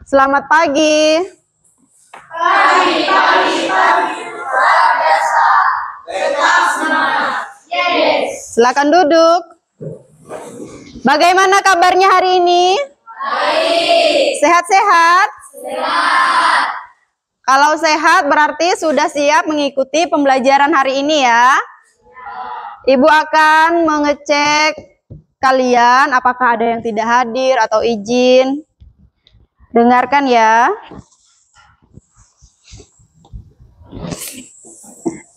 Selamat pagi. Silakan duduk. Bagaimana kabarnya hari ini? Baik. Sehat-sehat? Sehat. Kalau sehat berarti sudah siap mengikuti pembelajaran hari ini ya. Ibu akan mengecek kalian apakah ada yang tidak hadir atau izin. Dengarkan ya.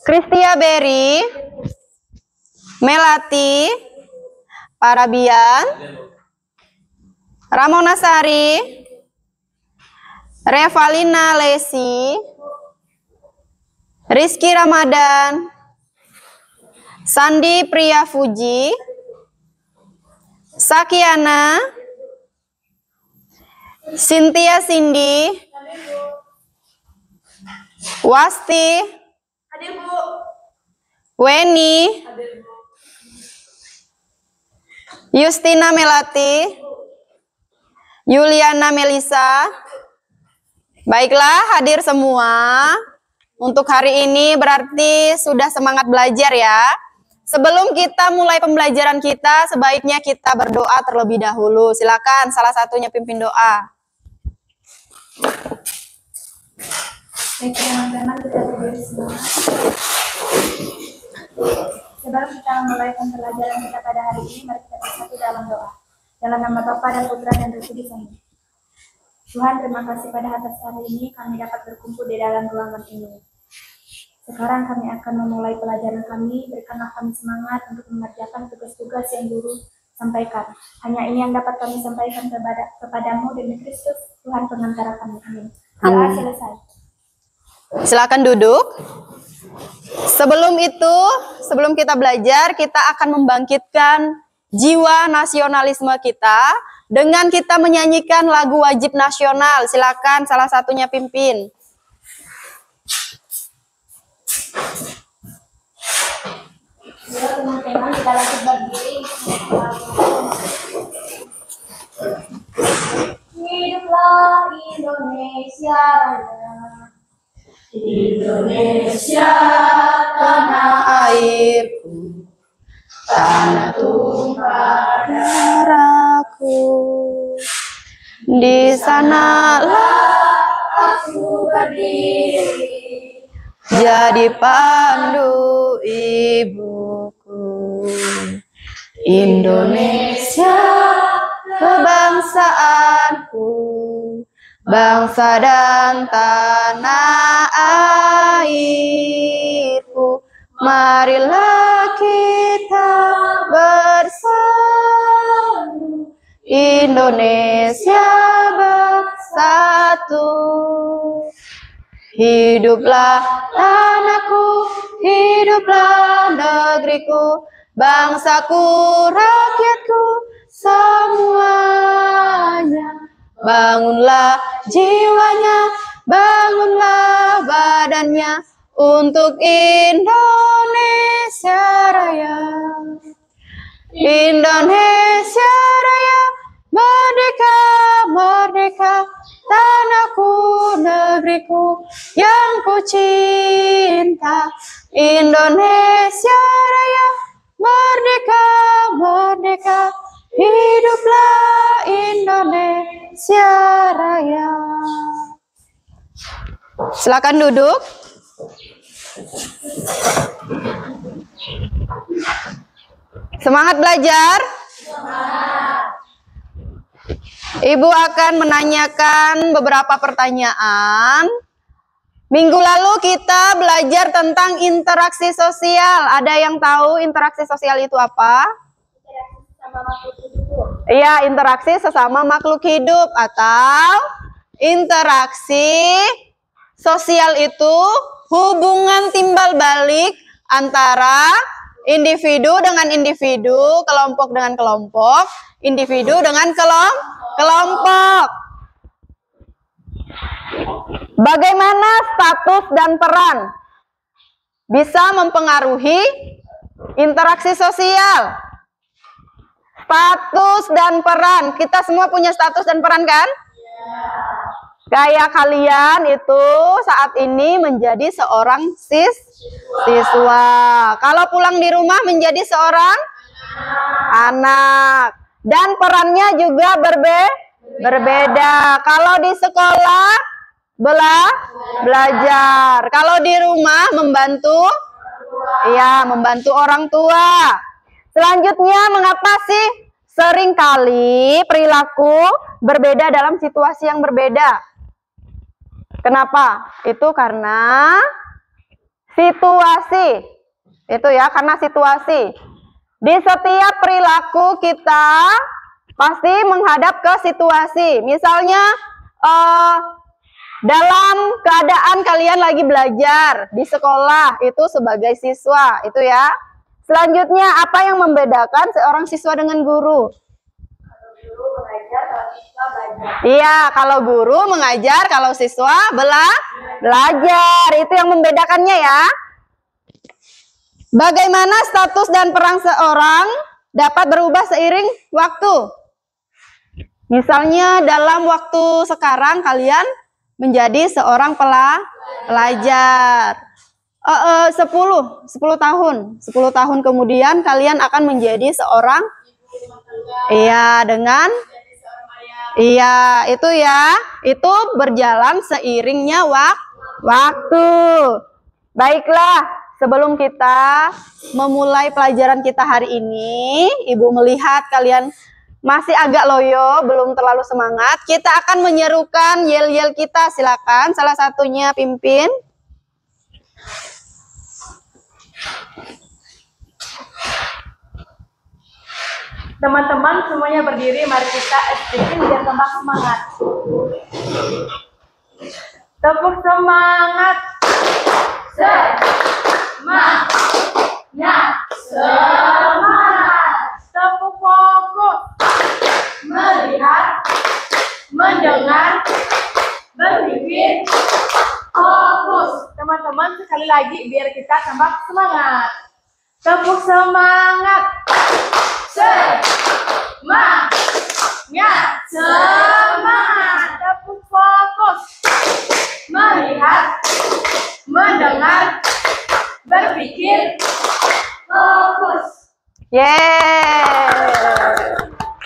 Kristia Berry, Melati, Parabian, Ramona Sari, Revalina Lesi, Rizky Ramadan, Sandi Priya Fuji, Sakiana, Cynthia Cindy, Wasti, Weni, Justina Melati, Yuliana Melisa. Baiklah, hadir semua. Untuk hari ini berarti sudah semangat belajar ya. Sebelum kita mulai pembelajaran kita, sebaiknya kita berdoa terlebih dahulu. Silakan salah satunya pimpin doa. Baik, teman-teman, kita berdiri semua. Sebelum kita memulai pembelajaran kita pada hari ini, mari kita bersatu dalam doa. Dalam nama Bapa dan Putra dan Roh Kudus. Amin. Tuhan, terima kasih pada atas hari ini kami dapat berkumpul di dalam ruangan ini. Sekarang kami akan memulai pelajaran kami. Berikanlah kami semangat untuk mengerjakan tugas-tugas yang guru sampaikan. Hanya ini yang dapat kami sampaikan kepadamu demi Kristus, Tuhan pengantara kami. Amin. Doa selesai. Silakan duduk. Sebelum kita belajar, kita akan membangkitkan jiwa nasionalisme kita dengan kita menyanyikan lagu wajib nasional. Silakan salah satunya pimpin. Ya, teman-teman, kita lanjut berdiri. Hiduplah Indonesia Raya. Indonesia tanah Airku, tanah tumpah darahku, di sanalah aku berdiri, jadi pandu ibuku. Indonesia kebangsaanku, bangsa dan tanah airku. Marilah kita bersatu, Indonesia bersatu. Hiduplah tanahku, hiduplah negeriku, bangsaku, rakyatku, semuanya. Bangunlah jiwanya, bangunlah badannya, untuk Indonesia Raya. Indonesia Raya, merdeka, merdeka, tanahku, negeriku yang ku cinta. Indonesia Raya, merdeka, merdeka, hiduplah Indonesia Raya. Silakan duduk. Semangat belajar. Ibu akan menanyakan beberapa pertanyaan. Minggu lalu kita belajar tentang interaksi sosial. Ada yang tahu interaksi sosial itu apa? Iya, interaksi sesama makhluk hidup atau interaksi sosial itu hubungan timbal balik antara individu dengan individu, kelompok dengan kelompok, individu dengan kelompok. Bagaimana status dan peran bisa mempengaruhi interaksi sosial? Status dan peran. Kita semua punya status dan peran kan? Kayak kalian itu saat ini menjadi seorang siswa. Kalau pulang di rumah menjadi seorang anak. Dan perannya juga berbeda. Kalau di sekolah belajar. Kalau di rumah membantu orang tua. Selanjutnya, mengapa sih seringkali perilaku berbeda dalam situasi yang berbeda? Kenapa? Itu karena situasi. Itu ya, karena situasi. Di setiap perilaku kita pasti menghadap ke situasi. Misalnya dalam keadaan kalian lagi belajar di sekolah itu sebagai siswa, itu ya. Selanjutnya, apa yang membedakan seorang siswa dengan guru? Iya, kalau guru mengajar, kalau siswa belajar. Itu yang membedakannya ya. Bagaimana status dan peran seorang dapat berubah seiring waktu? Misalnya dalam waktu sekarang kalian menjadi seorang pelajar. 10 tahun kemudian kalian akan menjadi seorang itu berjalan seiringnya waktu. Baiklah, sebelum kita memulai pelajaran kita hari ini, Ibu melihat kalian masih agak loyo, belum terlalu semangat. Kita akan menyerukan yel-yel kita. Silakan salah satunya pimpin. Teman-teman semuanya berdiri, mari kita SPM biar tambah semangat. Tepuk semangat. Semangat. Tepuk fokus. Melihat, mendengar, berpikir, fokus. Teman-teman sekali lagi biar kita tambah semangat. Tepuk semangat. Semangat. Tepuk fokus. Melihat, mendengar, berpikir, fokus.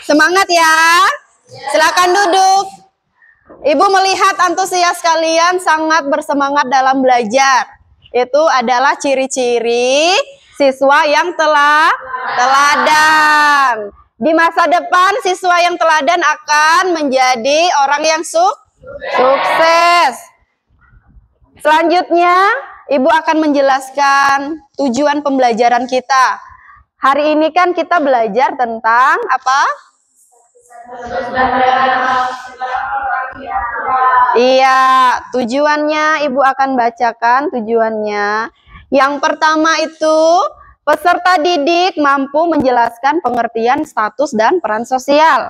Semangat ya. Silakan duduk. Ibu melihat antusias kalian sangat bersemangat dalam belajar. Itu adalah ciri-ciri siswa yang teladan. Di masa depan, siswa yang teladan akan menjadi orang yang sukses. Selanjutnya, Ibu akan menjelaskan tujuan pembelajaran kita. Hari ini kan kita belajar tentang apa? Iya, tujuannya Ibu akan bacakan tujuannya. Yang pertama itu, peserta didik mampu menjelaskan pengertian status dan peran sosial.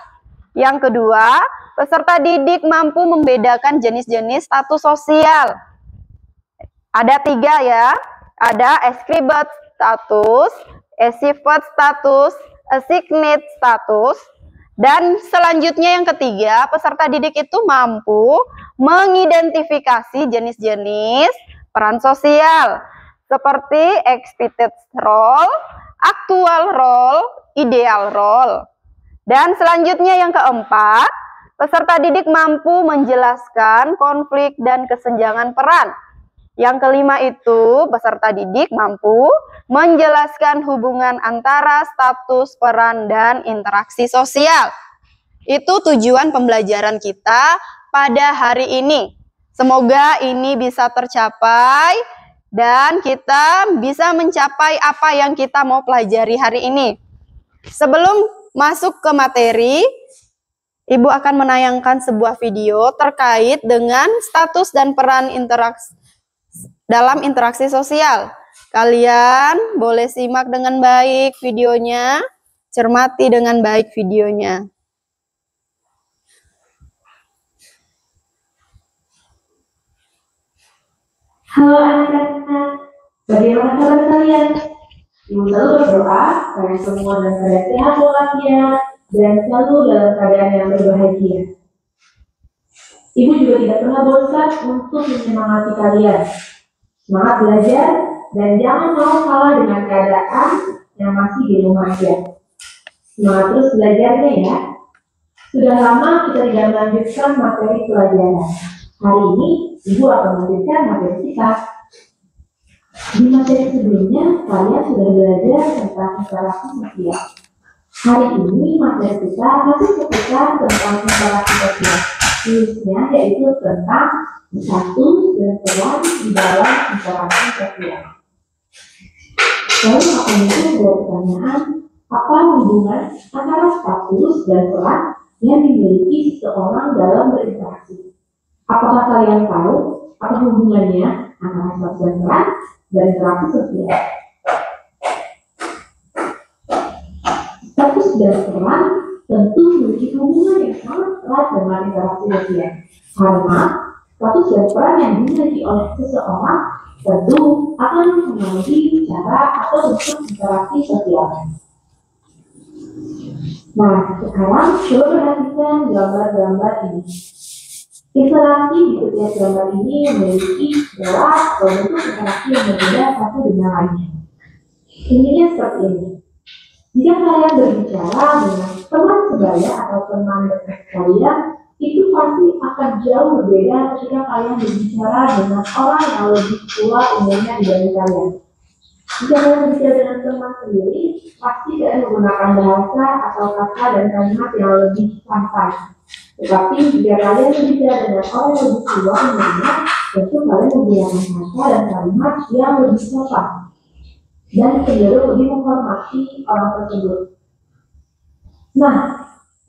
Yang kedua, peserta didik mampu membedakan jenis-jenis status sosial. Ada 3 ya. Ada ascribed status, assigned status, assigned status. Dan selanjutnya yang ketiga, peserta didik itu mampu mengidentifikasi jenis-jenis peran sosial. Seperti expected role, actual role, ideal role. Dan selanjutnya yang keempat, peserta didik mampu menjelaskan konflik dan kesenjangan peran. Yang kelima itu, peserta didik mampu menjelaskan hubungan antara status, peran, dan interaksi sosial. Itu tujuan pembelajaran kita pada hari ini. Semoga ini bisa tercapai dan kita bisa mencapai apa yang kita mau pelajari hari ini. Sebelum masuk ke materi, Ibu akan menayangkan sebuah video terkait dengan status dan peran dalam interaksi sosial. Kalian boleh simak dengan baik videonya, cermati dengan baik videonya. Halo anak-anak, bagaimana kabar kalian? Ibu selalu berdoa kalian semua dalam keadaan sehat walafiat dan selalu dalam keadaan yang berbahagia. Ibu juga tidak pernah bosan untuk menyemangati kalian. Semangat belajar dan jangan mau kalah dengan keadaan yang masih di rumah aja. Semangat terus belajarnya ya. Sudah lama kita tidak melanjutkan materi pelajaran. Hari ini Ibu akan melanjutkan materi kita. Di materi sebelumnya, kalian sudah belajar tentang interaksi sosial. Hari ini materi kita masih seputar tentang interaksi sosial. Khususnya yaitu tentang status dan peran di dalam interaksi sosial. Lalu akan muncul dua pertanyaan, apa hubungan antara status dan peran yang dimiliki seseorang dalam berinteraksi? Apakah kalian tahu apa hubungannya antara status dan peran dan interaksi sosial? Status dan peran tentu memiliki hubungan yang sangat erat dengan interaksi sosial. Karena status dan peran yang dimiliki oleh seseorang tentu akan mempengaruhi cara atau bentuk interaksi sosial. Nah, sekarang coba perhatikan gambar-gambar ini. Interaksi di setiap gambar ini memiliki pola atau bentuk interaksi yang berbeda satu dengan lainnya. Ininya seperti ini. Jika kalian berbicara dengan teman sebaya atau teman dekat kalian, itu pasti akan jauh berbeda ketika kalian berbicara dengan orang yang lebih tua umurnya dibanding kalian. Jika kalian berbicara dengan teman sendiri, pasti kalian menggunakan bahasa atau kata dan kalimat yang lebih santai. Tetapi jika kalian berbicara dengan orang yang lebih tua umurnya, tentu kalian menggunakan kata dan kalimat yang lebih sopan dan cenderung lebih menghormati orang tersebut. Nah,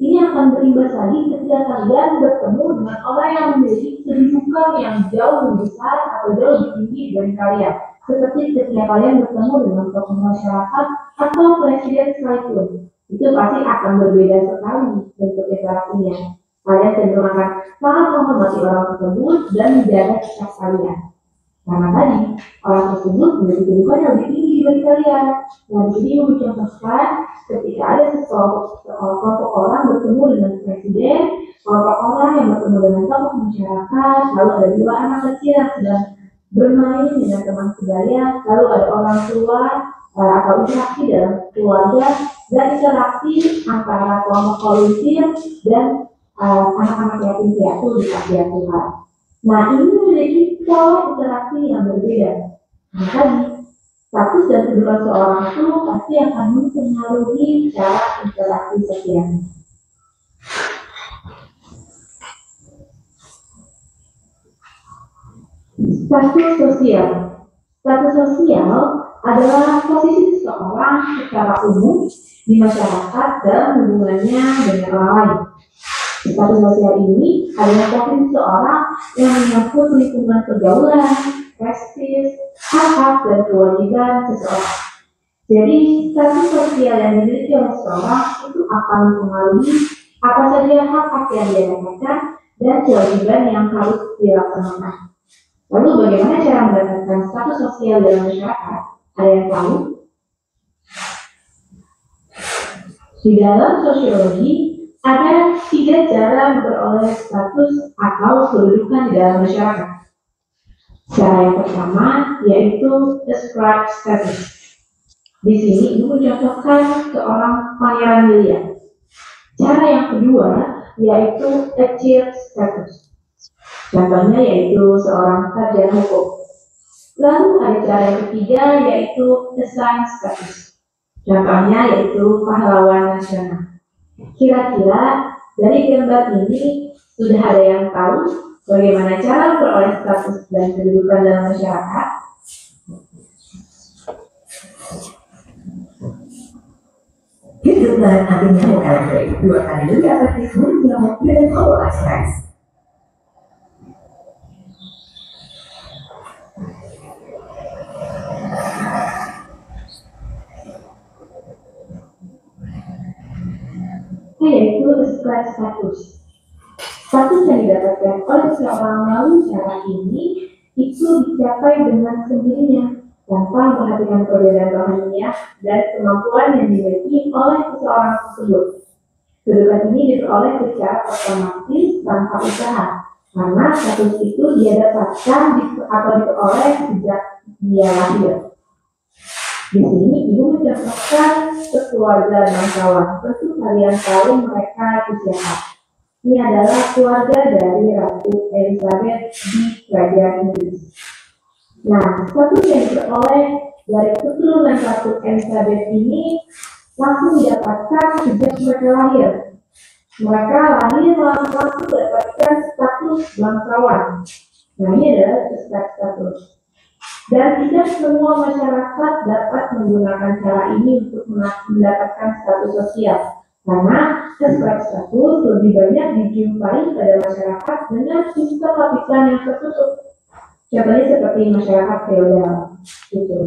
ini akan berimbas lagi ketika kalian bertemu dengan orang yang memiliki kedudukan yang jauh lebih besar atau jauh lebih tinggi dari kalian. Seperti ketika kalian bertemu dengan tokoh masyarakat atau presiden sekalipun, itu pasti akan berbeda sekali bentuk interaksinya. Kalian cenderung akan sangat menghormati orang tersebut dan menjaga sikap kalian. Karena tadi, orang tersebut memiliki kedudukan yang lebih tinggi dari kalian. Dan jadi mencontohkan ketika ada kelompok orang bertemu dengan presiden, kelompok orang yang bertemu dengan tokoh masyarakat, lalu ada dua anak kecil yang sedang bermain dengan teman sebaya, lalu ada orang tua atau interaksi dalam keluarga, dan interaksi antara kelompok volunteer dan anak-anak yatim piatu di panti asuhan. Nah, ini memiliki pola interaksi yang berbeda. Nah, tadi, status dan kedudukan seorang itu pasti akan mempengaruhi cara interaksi sosial. Status sosial. Status sosial adalah posisi seseorang secara umum di masyarakat dalam hubungannya dengan orang lain. Status sosial ini adalah posisi seseorang yang menyangkut lingkungan pergaulan, prestis, hak-hak dan kewajiban seseorang. Jadi, status sosial yang dimiliki oleh seseorang itu akan mempengaruhi apa saja hak-hak yang dia dapatkan dan kewajiban yang harus dilaksanakan. Lalu bagaimana cara mendapatkan status sosial dalam masyarakat? Ada yang tahu? Di dalam sosiologi, ada 3 cara memperoleh status atau kedudukan di dalam masyarakat. Cara yang pertama yaitu ascribed status. Di sini Ibu mencontohkan seorang Pangeran William. Cara yang kedua yaitu achieved status. Contohnya yaitu seorang sarjana hukum. Lalu ada cara yang ketiga yaitu assigned status. Contohnya yaitu pahlawan nasional. Kira-kira dari gambar ini sudah ada yang tahu bagaimana cara memperoleh status dan kedudukan dalam masyarakat? Kedudukan artinya elektrik 2 kali lebih efektif menjawab dengan pola stres. Yaitu status. Status yang didapatkan oleh seseorang melalui cara ini itu dicapai dengan sendirinya tanpa memperhatikan perbedaan rohaniah dan kemampuan yang dimiliki oleh seseorang tersebut. Kedudukan ini diperoleh secara otomatis tanpa usaha, karena status itu dia dapatkan atau diperoleh sejak dia lahir. Di sini ibu mencontohkan sekeluarga bangsawan. Tentu kalian tahu mereka itu siapa. Ini adalah keluarga dari Ratu Elizabeth di Kerajaan Inggris. Nah, status yang diperoleh dari keturunan Ratu Elizabeth ini langsung didapatkan sejak mereka lahir. Mereka lahir langsung mendapatkan status bangsawan. Nah, ini adalah status. Dan tidak semua masyarakat dapat menggunakan cara ini untuk mendapatkan status sosial. Karena status lebih banyak dijumpai pada masyarakat dengan sistem lapisan yang tertutup. Contohnya seperti masyarakat feodal. Gitu.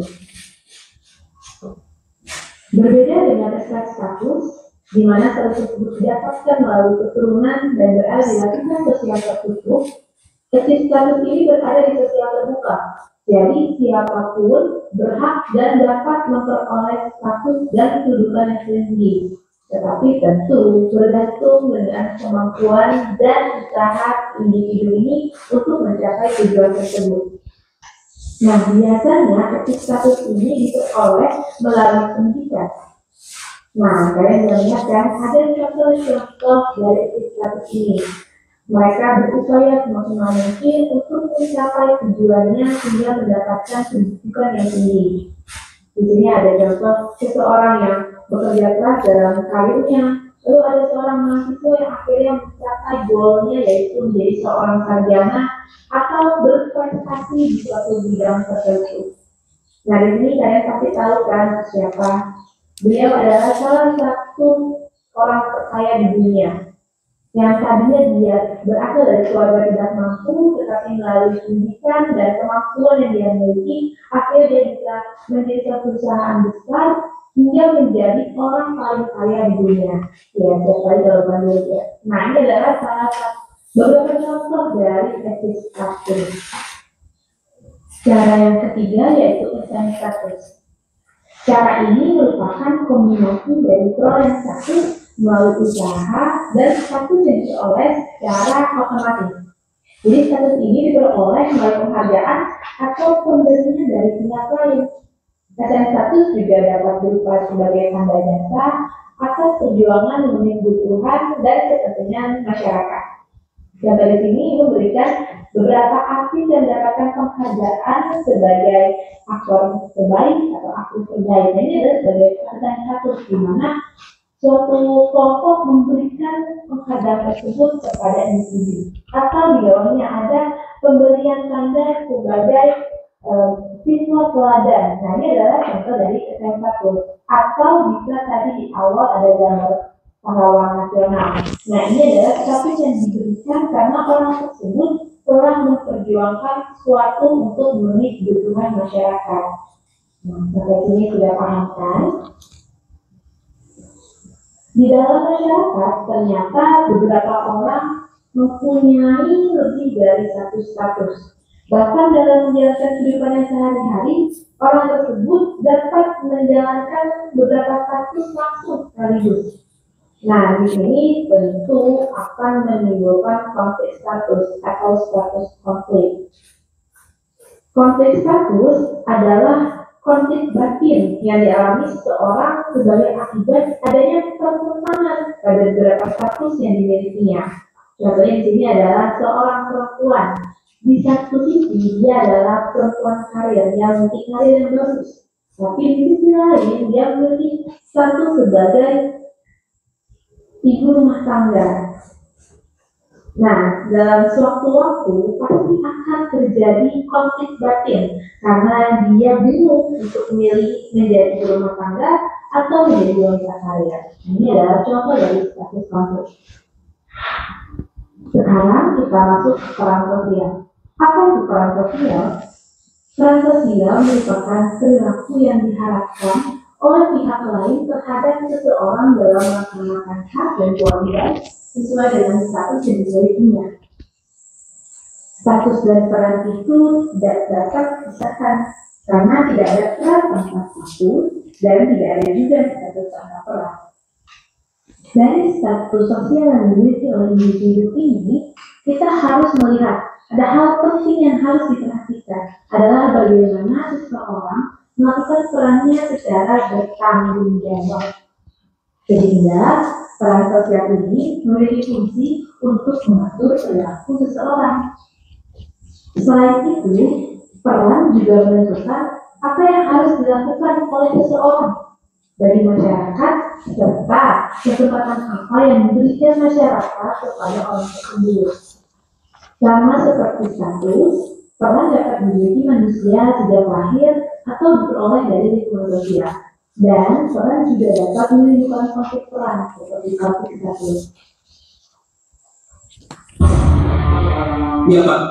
Berbeda dengan status, di mana status tersebut didapatkan melalui keturunan dan berada di lapisan sosial tertutup, status ini berada di sosial terbuka. Jadi siapapun berhak dan dapat memperoleh status dan kedudukan yang tinggi. Tetapi tentu bergantung dengan kemampuan dan usaha individu ini untuk mencapai tujuan tersebut. Nah, biasanya status ini diperoleh melalui pendidikan. Nah, kalian bisa lihat kan, ada contoh-contoh dari status ini. Mereka berupaya semaksimal mungkin untuk mencapai tujuannya hingga mendapatkan kedudukan yang tinggi. Di sini ada contoh seseorang yang bekerja keras dalam karirnya, lalu ada seorang mahasiswa yang akhirnya mencapai goalnya yaitu menjadi seorang sarjana atau berprestasi di suatu bidang tertentu. Nah, di sini kalian pasti tahu kan siapa? Beliau adalah salah satu orang terkaya di dunia. Yang tadinya dia berasal dari keluarga tidak mampu, tetapi melalui pendidikan dan kemampuan yang dia miliki, akhirnya dia bisa mendirikan perusahaan besar hingga menjadi orang paling kaya di dunia. Ya, siapa kalau panggil dia. Nah, ini adalah salah satu beberapa contoh dari status. Cara yang ketiga yaitu status. Cara ini merupakan kombinasi dari peroleh status melalui usaha dan status yang diperoleh secara otomatis. Jadi status ini diperoleh melalui penghargaan atau pemberian dari pihak lain. Status juga dapat berupa sebagai tanda jasa atas perjuangan memenuhi kebutuhan dan kepentingan masyarakat. Dan dari sini memberikan beberapa artis yang mendapatkan penghargaan sebagai aktor terbaik atau aktris terbaik. Ini adalah sebagai status di mana suatu kelompok memberikan penghargaan tersebut kepada individu atau di bawahnya ada pemberian tanda sebagai siswa teladan. Nah, ini adalah contoh dari status. Atau bisa tadi di awal ada gambar pahlawan nasional. Nah, ini adalah status yang diberikan karena orang tersebut telah memperjuangkan sesuatu untuk memenuhi kebutuhan masyarakat. Nah, sampai sini sudah paham kan? Di dalam masyarakat ternyata beberapa orang mempunyai lebih dari satu status. Bahkan dalam menjalankan kehidupannya sehari-hari, orang tersebut dapat menjalankan beberapa status langsung sekaligus. Nah, di sini tentu akan menimbulkan konflik status atau status konflik. Konflik status adalah konflik batin yang dialami seseorang sebagai akibat adanya pertentangan pada beberapa status yang dimilikinya. Contohnya di sini adalah seorang perempuan. Di satu sisi dia adalah perempuan karir yang memiliki karir yang bagus, tapi di sisi lain dia memiliki status sebagai ibu rumah tangga. Nah, dalam suatu waktu pasti akan terjadi konflik batin karena dia bingung untuk memilih menjadi ibu rumah tangga atau menjadi wanita karir. Ini adalah contoh dari status konflik. Sekarang kita masuk ke peran sosial. Apa itu peran sosial? Peran sosial merupakan perilaku yang diharapkan oleh pihak lain terhadap seseorang dalam melaksanakan hak dan kewajiban sesuai dengan status yang dimilikinya. Status dan peran itu tidak dapat dipisahkan karena tidak ada peran tanpa status dan tidak ada juga status tanpa peran. Dari status sosial yang dimiliki oleh individu ini, kita harus melihat ada hal penting yang harus diperhatikan adalah bagaimana seseorang melakukan perannya secara bertanggung jawab. Sehingga peran sosial ini memiliki fungsi untuk mengatur perilaku seseorang. Selain itu, peran juga menentukan apa yang harus dilakukan oleh seseorang bagi masyarakat serta kesempatan apa yang diberikan masyarakat kepada orang tersebut. Sama seperti status, peran dapat dimiliki manusia sejak lahir atau diperoleh dari lingkungan sosial. Dan peran juga dapat menimbulkan konflik peran seperti konflik status. Iya, Pak.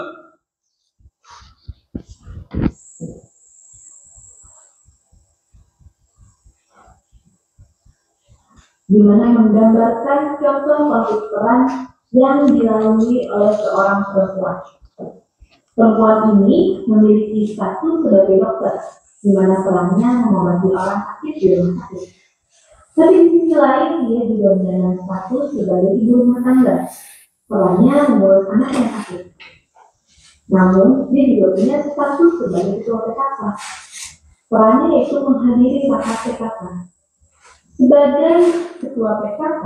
Di mana menggambarkan contoh konflik peran yang dilalui oleh seorang perempuan. Perempuan ini memiliki status sebagai dokter, di mana perannya mengobati orang sakit di rumah sakit. Tapi di sisi lain, dia juga menyandang status sebagai ibu rumah tangga. Perannya mengurus anak yang sakit. Namun, dia juga punya status sebagai ketua PKK. Perannya yaitu menghadiri rapat PKK. Sebagai ketua PKK,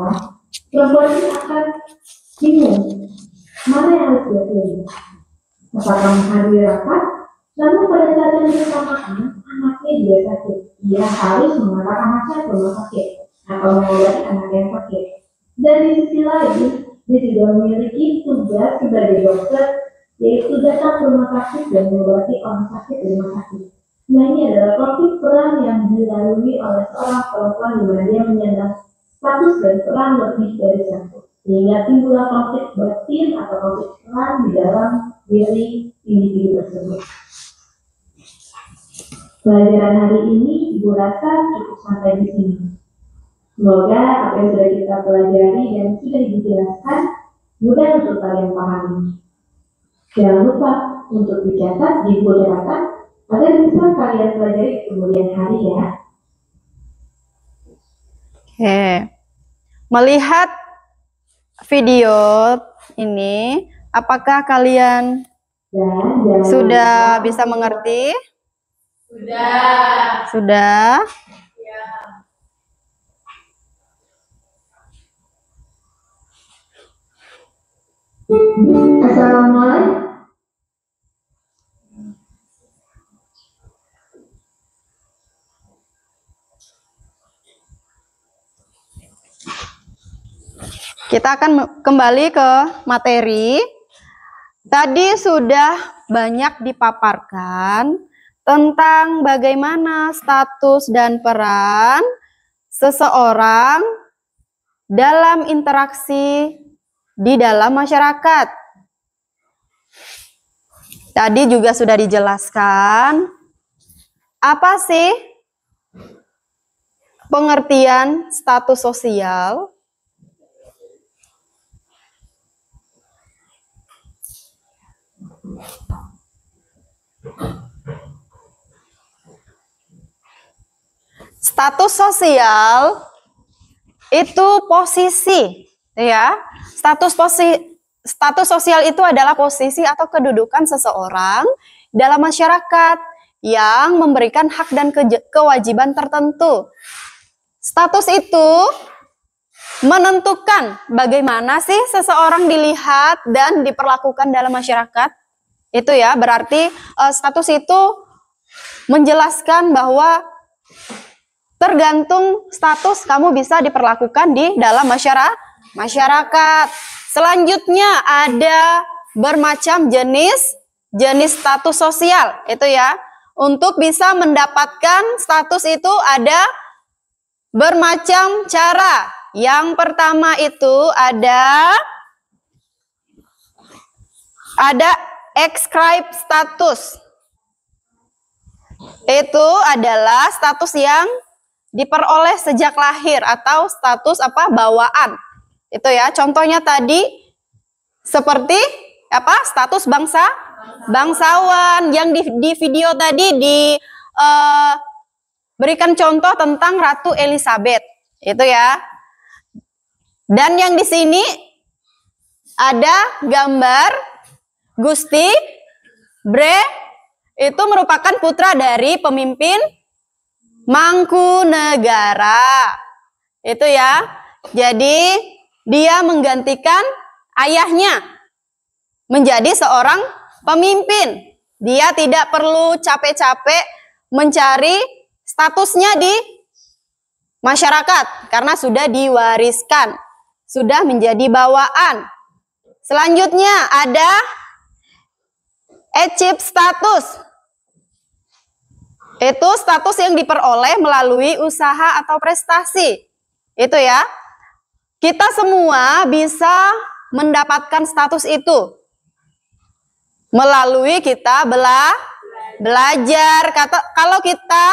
perempuan ini akan bingung mana yang harus dia pilih. Apakah menghadiri rapat, namun pada saat yang bersamaan anaknya juga sakit. Dia harus mengantar anaknya ke rumah sakit atau mengobati anak yang sakit. Dan di sisi lain, dia juga memiliki tugas sebagai dokter, yaitu datang ke rumah sakit dan mengobati orang sakit di rumah sakit. Nah, ini adalah konflik peran yang dilalui oleh seorang perempuan di mana dia menyandang status dan peran lebih dari satu. Sehingga timbullah konflik batin atau konflik peran di dalam diri individu tersebut. Pelajaran hari ini Ibu rasa cukup sampai di sini. Semoga apa yang sudah kita pelajari dan sudah dijelaskan mudah untuk kalian pahami. Jangan lupa untuk dicatat di buku catatan agar bisa kalian pelajari di kemudian hari ya. Oke. Melihat video ini, apakah kalian Dan sudah bisa mengerti? Sudah? Assalamualaikum. Kita akan kembali ke materi. Tadi sudah banyak dipaparkan tentang bagaimana status dan peran seseorang dalam interaksi di dalam masyarakat. Tadi juga sudah dijelaskan apa sih pengertian status sosial. Status sosial itu posisi, ya. Status sosial itu adalah posisi atau kedudukan seseorang dalam masyarakat yang memberikan hak dan kewajiban tertentu. Status itu menentukan bagaimana sih seseorang dilihat dan diperlakukan dalam masyarakat. Itu ya, berarti status itu menjelaskan bahwa tergantung status kamu bisa diperlakukan di dalam masyarakat. Selanjutnya ada bermacam jenis status sosial. Itu ya. Untuk bisa mendapatkan status itu ada bermacam cara. Yang pertama itu ada ascribe status. Itu adalah status yang diperoleh sejak lahir atau status bawaan. Itu ya, contohnya tadi seperti status bangsawan. Yang di video tadi berikan contoh tentang Ratu Elizabeth, itu ya. Dan yang di sini ada gambar Gusti Bre, itu merupakan putra dari pemimpin Mangkunegara. Itu ya. Jadi dia menggantikan ayahnya menjadi seorang pemimpin. Dia tidak perlu capek-capek mencari statusnya di masyarakat karena sudah diwariskan, sudah menjadi bawaan. Selanjutnya ada achieve status. Itu status yang diperoleh melalui usaha atau prestasi. Itu ya. Kita semua bisa mendapatkan status itu melalui kita belajar. Kalau kita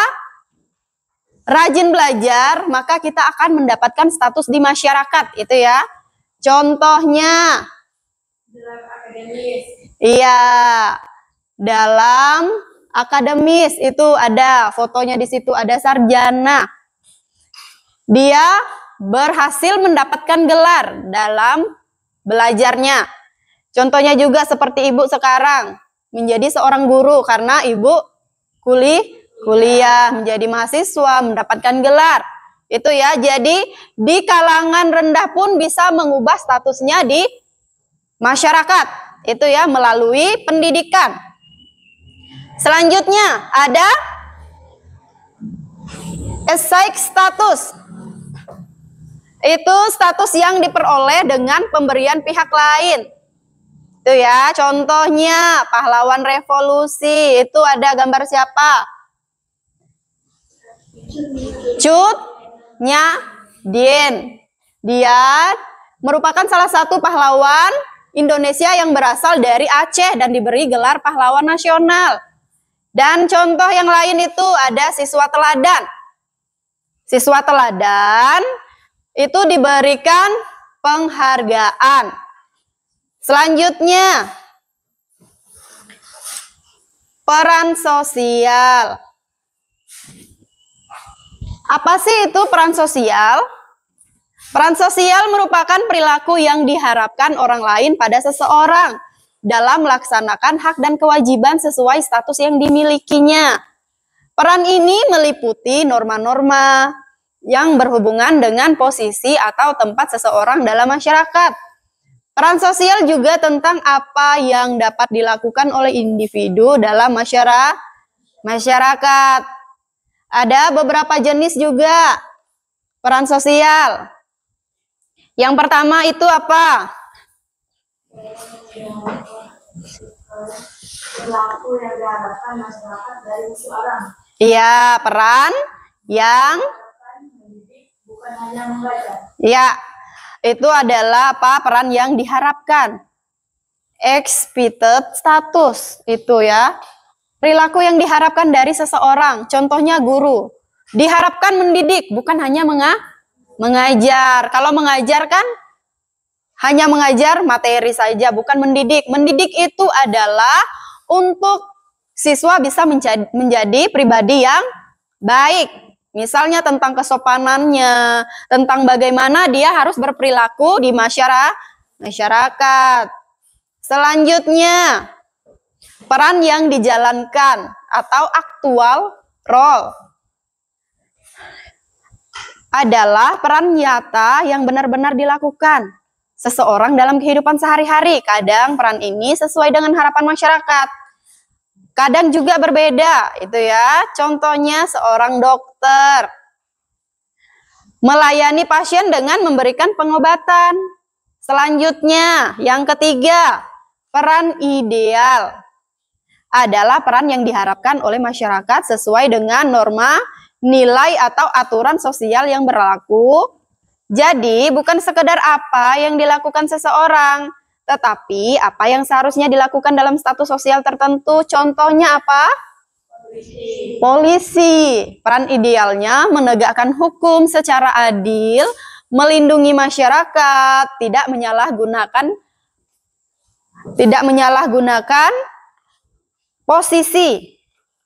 rajin belajar, maka kita akan mendapatkan status di masyarakat, itu ya. Contohnya, iya, dalam akademis itu ada fotonya di situ, ada sarjana. Dia berhasil mendapatkan gelar dalam belajarnya. Contohnya juga seperti ibu sekarang menjadi seorang guru karena ibu kuliah, menjadi mahasiswa, mendapatkan gelar. Itu ya, jadi di kalangan rendah pun bisa mengubah statusnya di masyarakat. Itu ya, melalui pendidikan. Selanjutnya ada assign status. Itu status yang diperoleh dengan pemberian pihak lain. Itu ya, contohnya pahlawan revolusi. Itu ada gambar siapa? Cut Nyadin. Dia merupakan salah satu pahlawan Indonesia yang berasal dari Aceh dan diberi gelar pahlawan nasional. Dan contoh yang lain itu ada siswa teladan. Siswa teladan itu diberikan penghargaan. Selanjutnya, peran sosial. Apa sih itu peran sosial? Peran sosial merupakan perilaku yang diharapkan orang lain pada seseorang dalam melaksanakan hak dan kewajiban sesuai status yang dimilikinya. Peran ini meliputi norma-norma yang berhubungan dengan posisi atau tempat seseorang dalam masyarakat. Peran sosial juga tentang apa yang dapat dilakukan oleh individu dalam masyarakat. Ada beberapa jenis juga peran sosial. Yang pertama itu apa? Perilaku yang diharapkan masyarakat dari seseorang. Iya, peran yang Bukan hanya membaca. ya, itu adalah apa? Peran yang diharapkan. Expected status itu ya. Perilaku yang diharapkan dari seseorang. Contohnya guru. Diharapkan mendidik, bukan hanya mengajar. Kalau mengajar kan hanya mengajar materi saja, bukan mendidik. Mendidik itu adalah untuk siswa bisa menjadi pribadi yang baik. Misalnya tentang kesopanannya, tentang bagaimana dia harus berperilaku di masyarakat. Selanjutnya, peran yang dijalankan atau aktual role adalah peran nyata yang benar-benar dilakukan seseorang dalam kehidupan sehari-hari. Kadang peran ini sesuai dengan harapan masyarakat. Kadang juga berbeda, itu ya. Contohnya seorang dokter melayani pasien dengan memberikan pengobatan. Selanjutnya, yang ketiga, peran ideal adalah peran yang diharapkan oleh masyarakat sesuai dengan norma, nilai atau aturan sosial yang berlaku. Jadi, bukan sekedar apa yang dilakukan seseorang, tetapi apa yang seharusnya dilakukan dalam status sosial tertentu. Contohnya apa? Polisi. Peran idealnya menegakkan hukum secara adil, melindungi masyarakat, tidak menyalahgunakan Tidak menyalahgunakan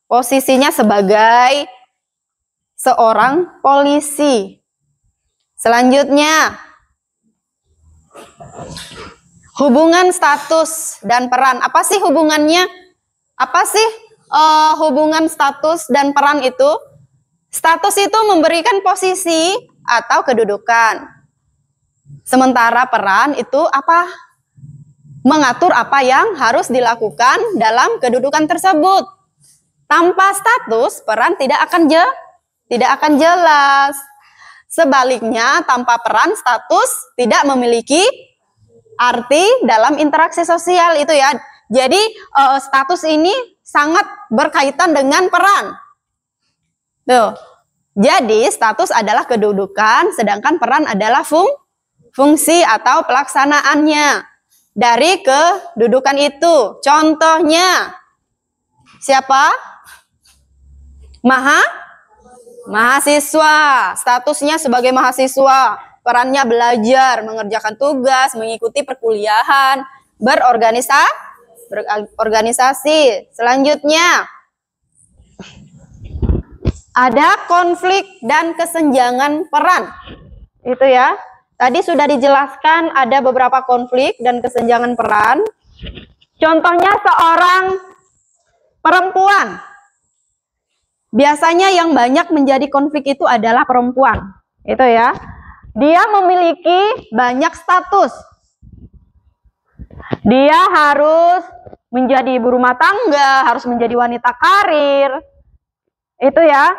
posisinya sebagai seorang polisi. Selanjutnya, hubungan status dan peran. Apa sih hubungannya? Apa sih hubungan status dan peran itu? Status itu memberikan posisi atau kedudukan. Sementara peran itu apa? Mengatur apa yang harus dilakukan dalam kedudukan tersebut. Tanpa status, peran tidak akan jelas. Sebaliknya, tanpa peran, status tidak memiliki arti dalam interaksi sosial itu ya. Jadi status ini sangat berkaitan dengan peran. Tuh. Jadi status adalah kedudukan, sedangkan peran adalah fungsi atau pelaksanaannya dari kedudukan itu. Contohnya, siapa? Mahasiswa. Statusnya sebagai mahasiswa. Perannya belajar, mengerjakan tugas, mengikuti perkuliahan, berorganisasi. Selanjutnya, ada konflik dan kesenjangan peran. Itu ya. Tadi sudah dijelaskan ada beberapa konflik dan kesenjangan peran. Contohnya seorang perempuan. Biasanya yang banyak menjadi konflik itu adalah perempuan. Itu ya. Dia memiliki banyak status. Dia harus menjadi ibu rumah tangga, harus menjadi wanita karir. Itu ya.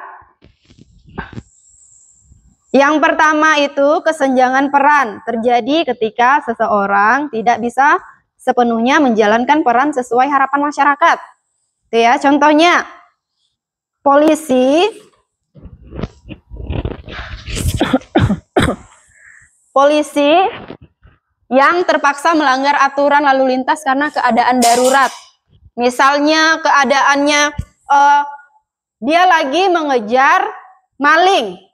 Yang pertama itu kesenjangan peran terjadi ketika seseorang tidak bisa sepenuhnya menjalankan peran sesuai harapan masyarakat. Itu ya, contohnya polisi yang terpaksa melanggar aturan lalu lintas karena keadaan darurat. Misalnya keadaannya dia lagi mengejar maling.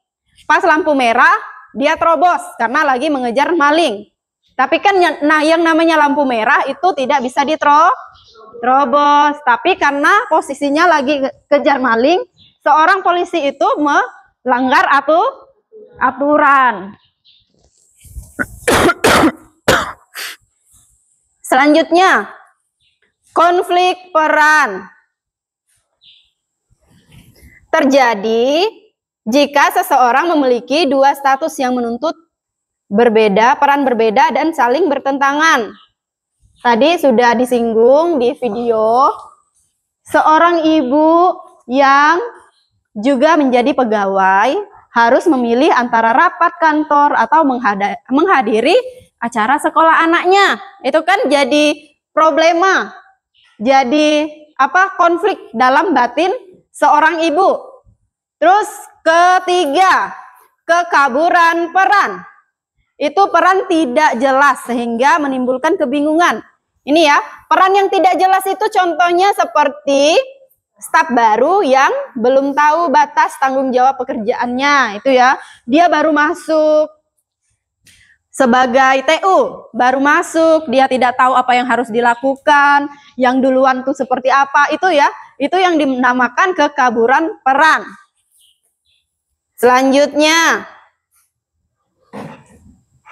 Pas lampu merah, dia terobos karena lagi mengejar maling. Tapi kan yang namanya lampu merah itu tidak bisa diterobos. Tapi karena posisinya lagi kejar maling, seorang polisi itu melanggar aturan. Selanjutnya, konflik peran. Terjadi jika seseorang memiliki dua status yang menuntut peran berbeda dan saling bertentangan. Tadi sudah disinggung di video, seorang ibu yang juga menjadi pegawai harus memilih antara rapat kantor atau menghadiri acara sekolah anaknya. Itu kan jadi problema, jadi konflik dalam batin seorang ibu. Terus ketiga, kekaburan peran. Itu peran tidak jelas sehingga menimbulkan kebingungan. Ini ya, peran yang tidak jelas itu contohnya seperti staf baru yang belum tahu batas tanggung jawab pekerjaannya. Itu ya, dia baru masuk sebagai TU, baru masuk, dia tidak tahu apa yang harus dilakukan, yang duluan tuh seperti apa, itu ya, itu yang dinamakan kekaburan peran. Selanjutnya,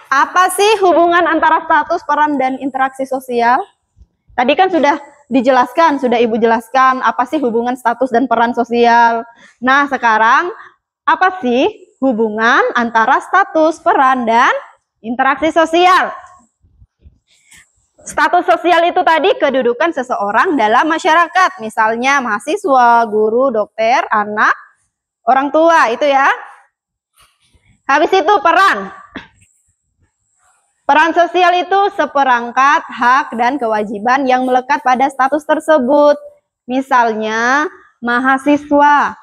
apa sih hubungan antara status, peran, dan interaksi sosial? Tadi kan sudah dijelaskan, sudah Ibu jelaskan apa sih hubungan status dan peran sosial. Nah, sekarang apa sih hubungan antara status, peran, dan interaksi sosial? Status sosial itu tadi kedudukan seseorang dalam masyarakat, misalnya mahasiswa, guru, dokter, anak, orang tua, itu ya. Habis itu peran. Peran sosial itu seperangkat hak dan kewajiban yang melekat pada status tersebut. Misalnya mahasiswa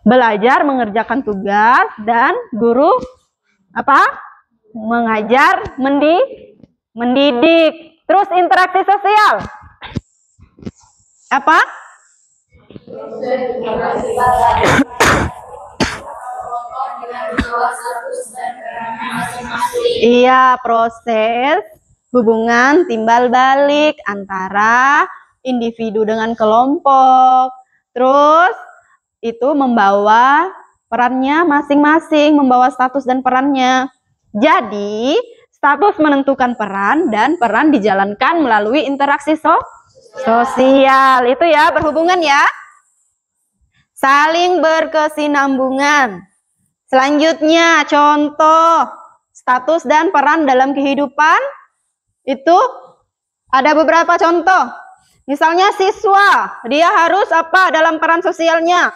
belajar mengerjakan tugas dan guru mengajar, mendidik. Terus interaksi sosial apa? Iya, proses hubungan timbal balik antara individu dengan kelompok. Terus itu membawa perannya masing-masing, membawa status dan perannya. Jadi, status menentukan peran dan peran dijalankan melalui interaksi sosial. Itu ya, berhubungan ya. Saling berkesinambungan. Selanjutnya, contoh status dan peran dalam kehidupan. Itu ada beberapa contoh. Misalnya siswa, dia harus apa dalam peran sosialnya?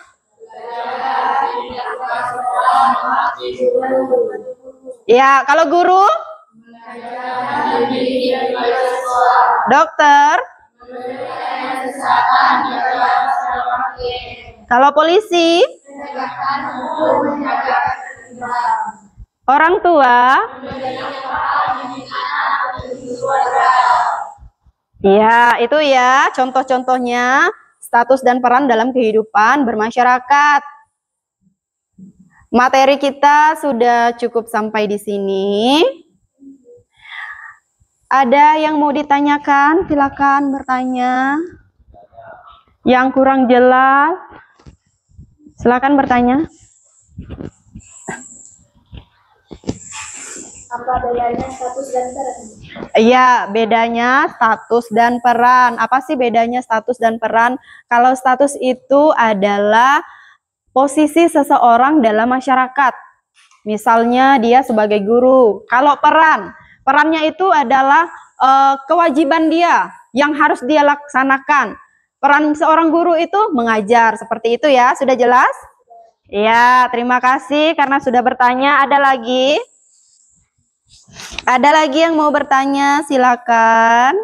Ya, kalau guru? Dokter? Kalau polisi? Orang tua? Ya, itu ya contoh-contohnya status dan peran dalam kehidupan bermasyarakat. Materi kita sudah cukup sampai di sini. Ada yang mau ditanyakan? Silakan bertanya. Yang kurang jelas, silakan bertanya. Apa bedanya status dan peran? Iya, bedanya status dan peran. Apa sih bedanya status dan peran? Kalau status itu adalah posisi seseorang dalam masyarakat. Misalnya dia sebagai guru. Kalau perannya itu adalah kewajiban dia yang harus dia laksanakan. Peran seorang guru itu mengajar. Seperti itu ya, sudah jelas? Ya, terima kasih karena sudah bertanya. Ada lagi? Ada lagi yang mau bertanya? Silakan.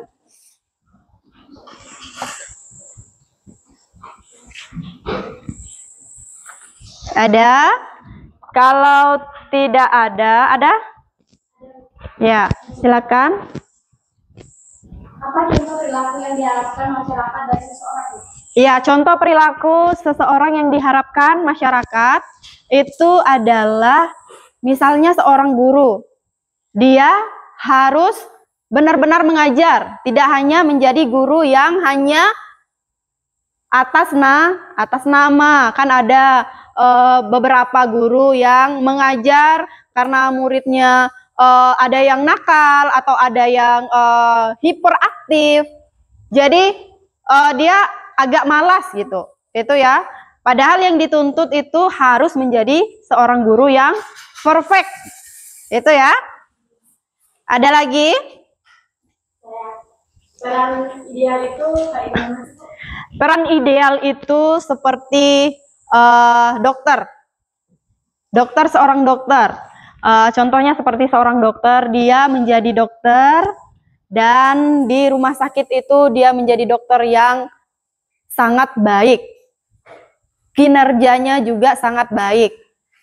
Ada? Kalau tidak ada? Ya, silakan. Apa contoh perilaku yang diharapkan masyarakat dari seseorang? Ya, contoh perilaku seseorang yang diharapkan masyarakat itu adalah misalnya seorang guru. Dia harus benar-benar mengajar, tidak hanya menjadi guru yang hanya atas nama. Kan ada beberapa guru yang mengajar karena muridnya ada yang nakal atau ada yang hiperaktif. Jadi dia agak malas gitu. Itu ya. Padahal yang dituntut itu harus menjadi seorang guru yang perfect. Itu ya. Ada lagi? Peran ideal itu kayak gimana? Peran ideal itu seperti dokter. Seorang dokter. Contohnya seperti seorang dokter, dia menjadi dokter dan di rumah sakit itu dia menjadi dokter yang sangat baik. Kinerjanya juga sangat baik.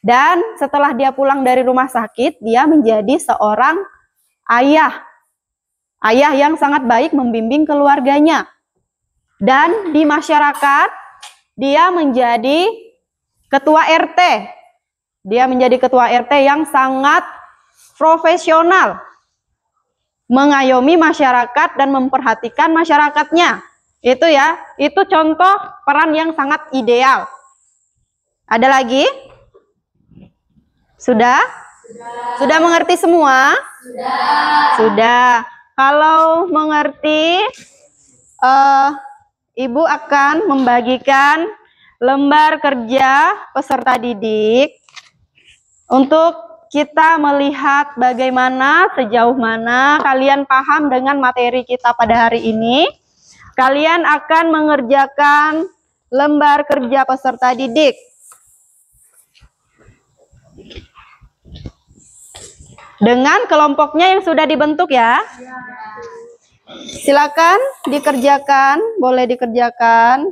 Dan setelah dia pulang dari rumah sakit, dia menjadi seorang ayah yang sangat baik membimbing keluarganya. Dan di masyarakat, dia menjadi ketua RT. Dia menjadi ketua RT yang sangat profesional. Mengayomi masyarakat dan memperhatikan masyarakatnya. Itu ya, itu contoh peran yang sangat ideal. Ada lagi? Sudah? Sudah mengerti semua? Sudah. Kalau mengerti, Ibu akan membagikan lembar kerja peserta didik untuk kita melihat bagaimana sejauh mana kalian paham dengan materi kita pada hari ini. Kalian akan mengerjakan lembar kerja peserta didik. Dengan kelompoknya yang sudah dibentuk ya. Silakan dikerjakan, boleh dikerjakan.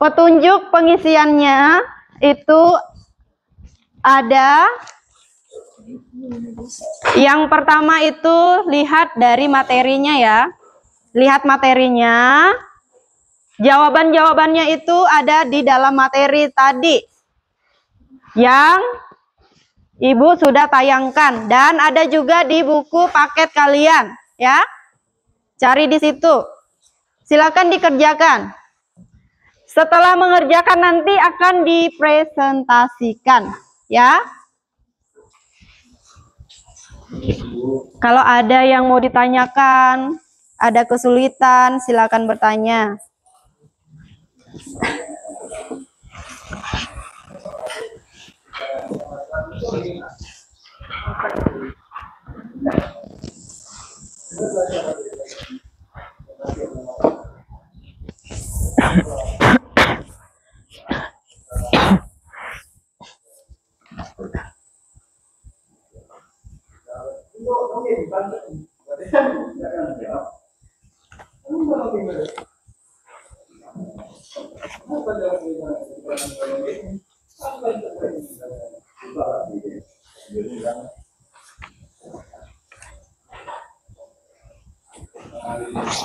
Petunjuk pengisiannya itu ada. Yang pertama itu lihat dari materinya ya. Lihat materinya. Jawaban-jawabannya itu ada di dalam materi tadi. Ibu sudah tayangkan dan ada juga di buku paket kalian ya. Cari di situ. Silakan dikerjakan. Setelah mengerjakan nanti akan dipresentasikan ya. Kalau ada yang mau ditanyakan, ada kesulitan, silakan bertanya.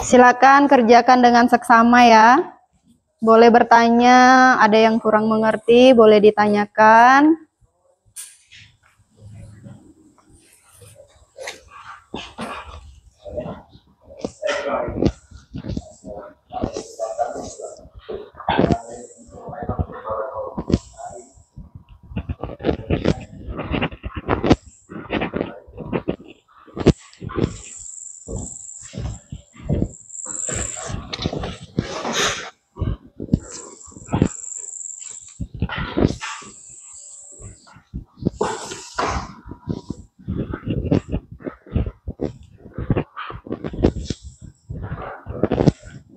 Silakan kerjakan dengan seksama ya. Boleh bertanya, ada yang kurang mengerti, boleh ditanyakan.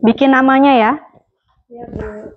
Bikin namanya ya. Ya, Bu.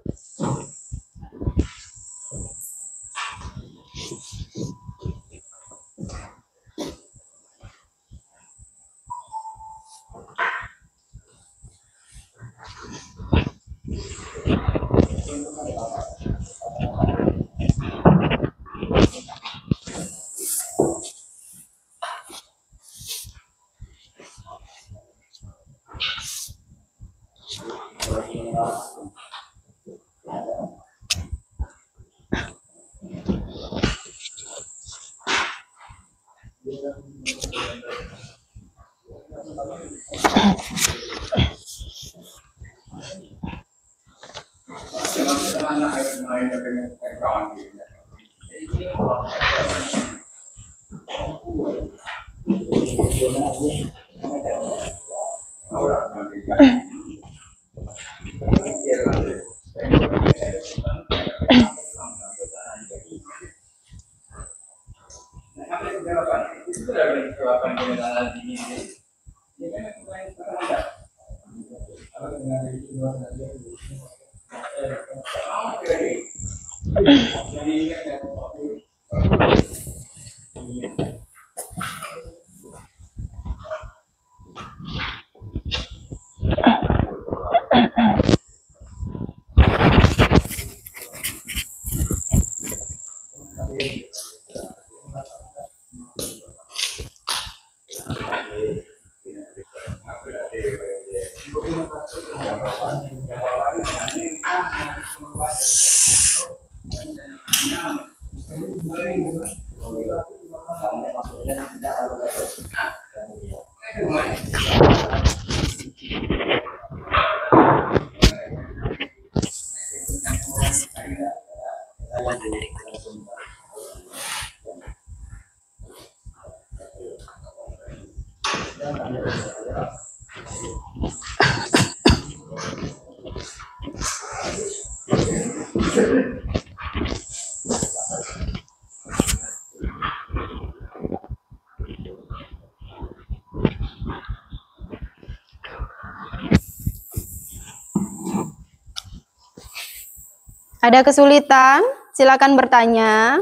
Ada kesulitan? Silakan bertanya.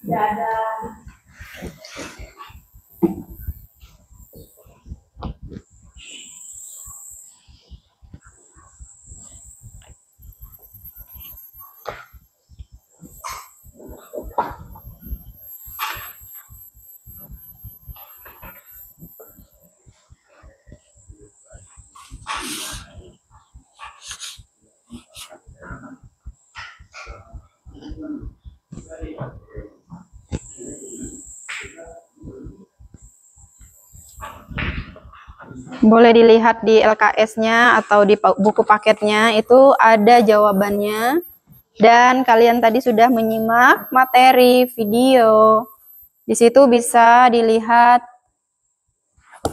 Tidak ada. Boleh dilihat di LKS-nya atau di buku paketnya, itu ada jawabannya. Dan kalian tadi sudah menyimak materi video. Di situ bisa dilihat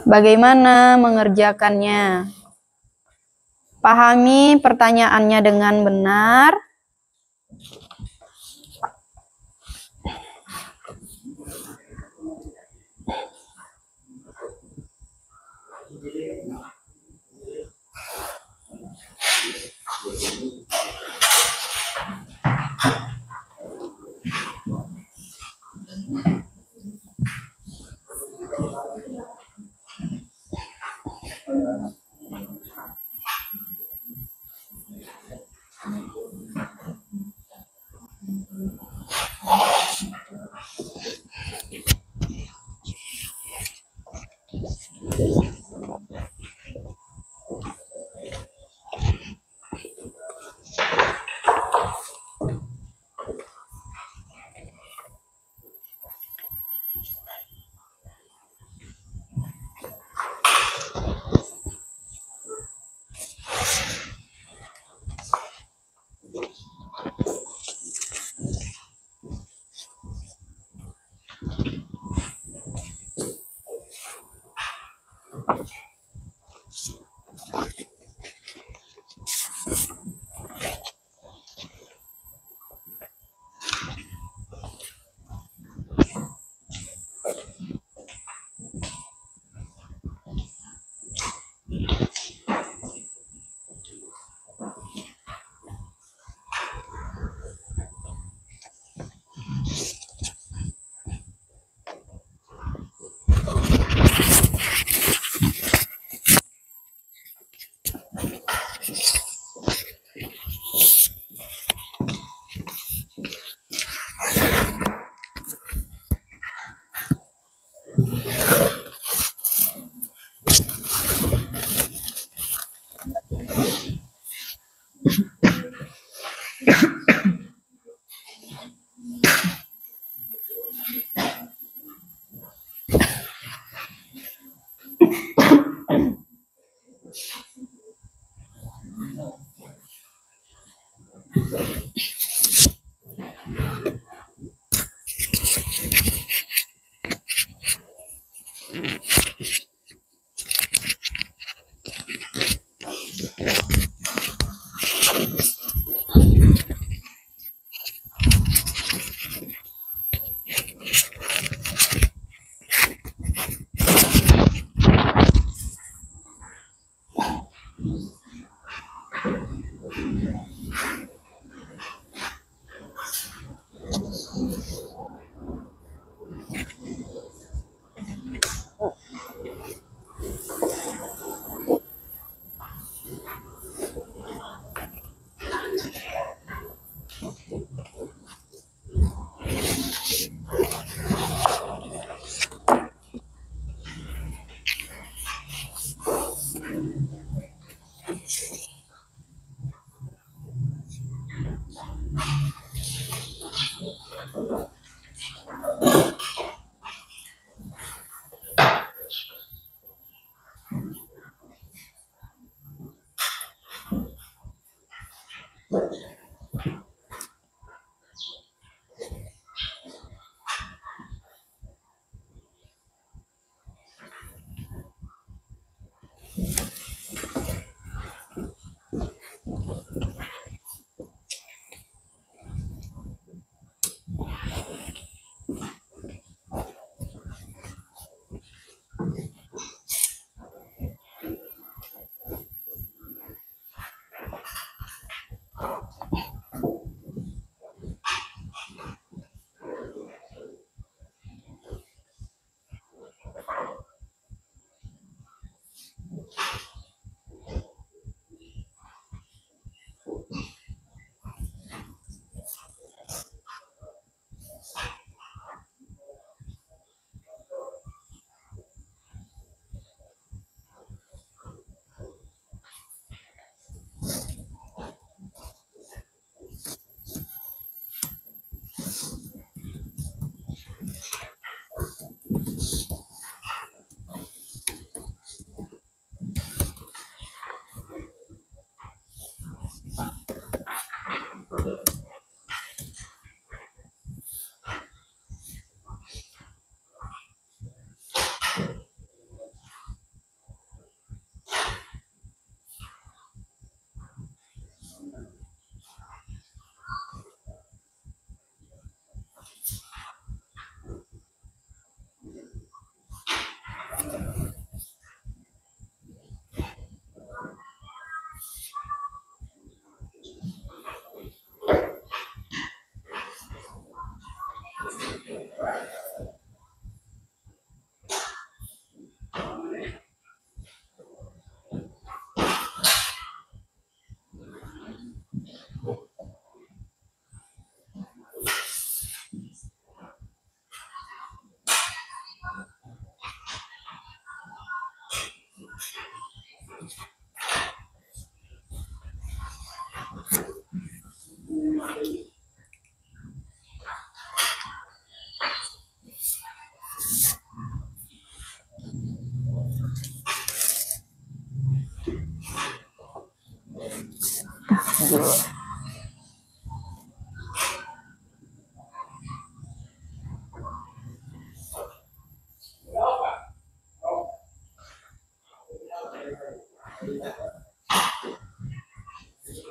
bagaimana mengerjakannya. Pahami pertanyaannya dengan benar.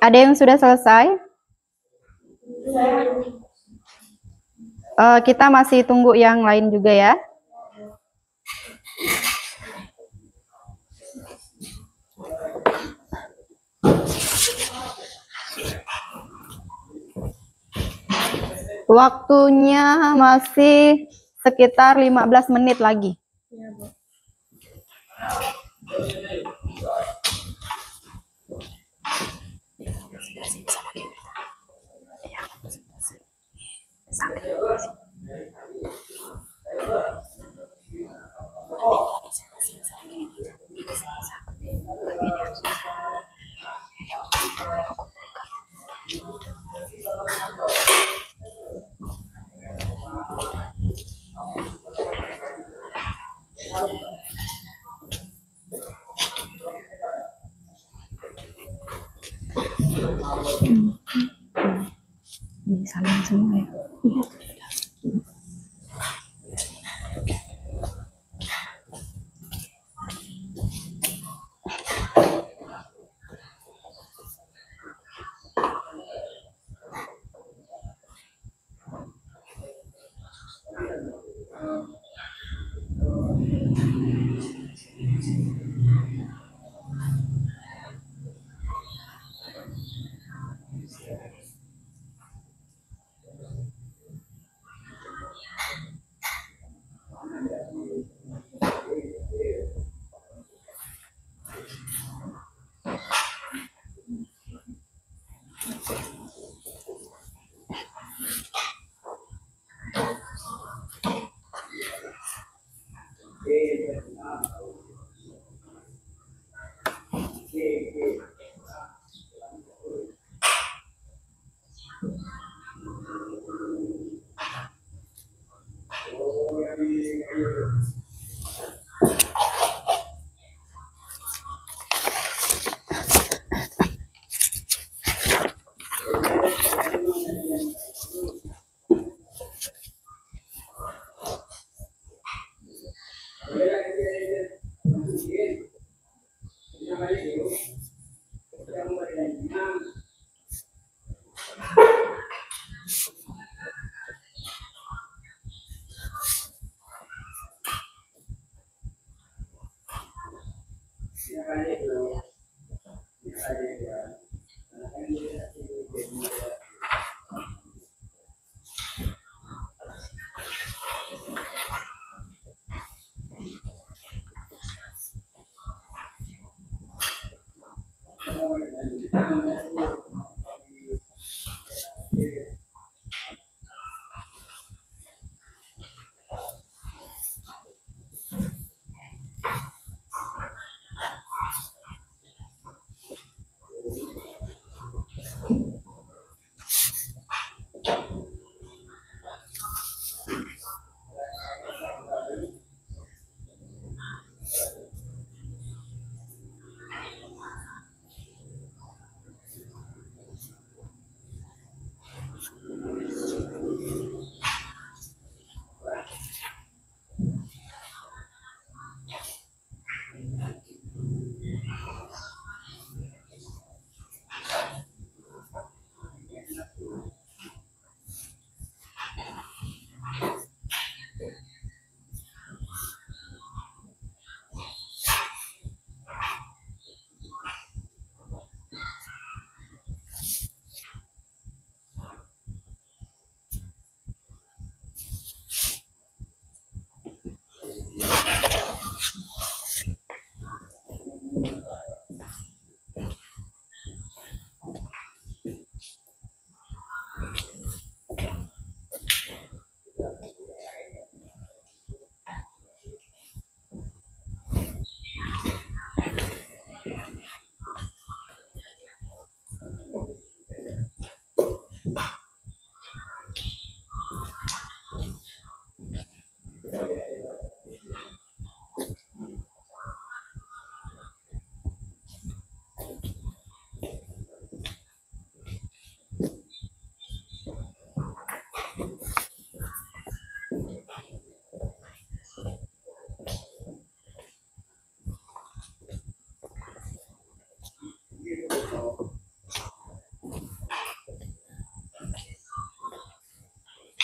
Ada yang sudah selesai? Kita masih tunggu yang lain juga ya. Waktunya masih sekitar 15 menit lagi. Salam semua ya.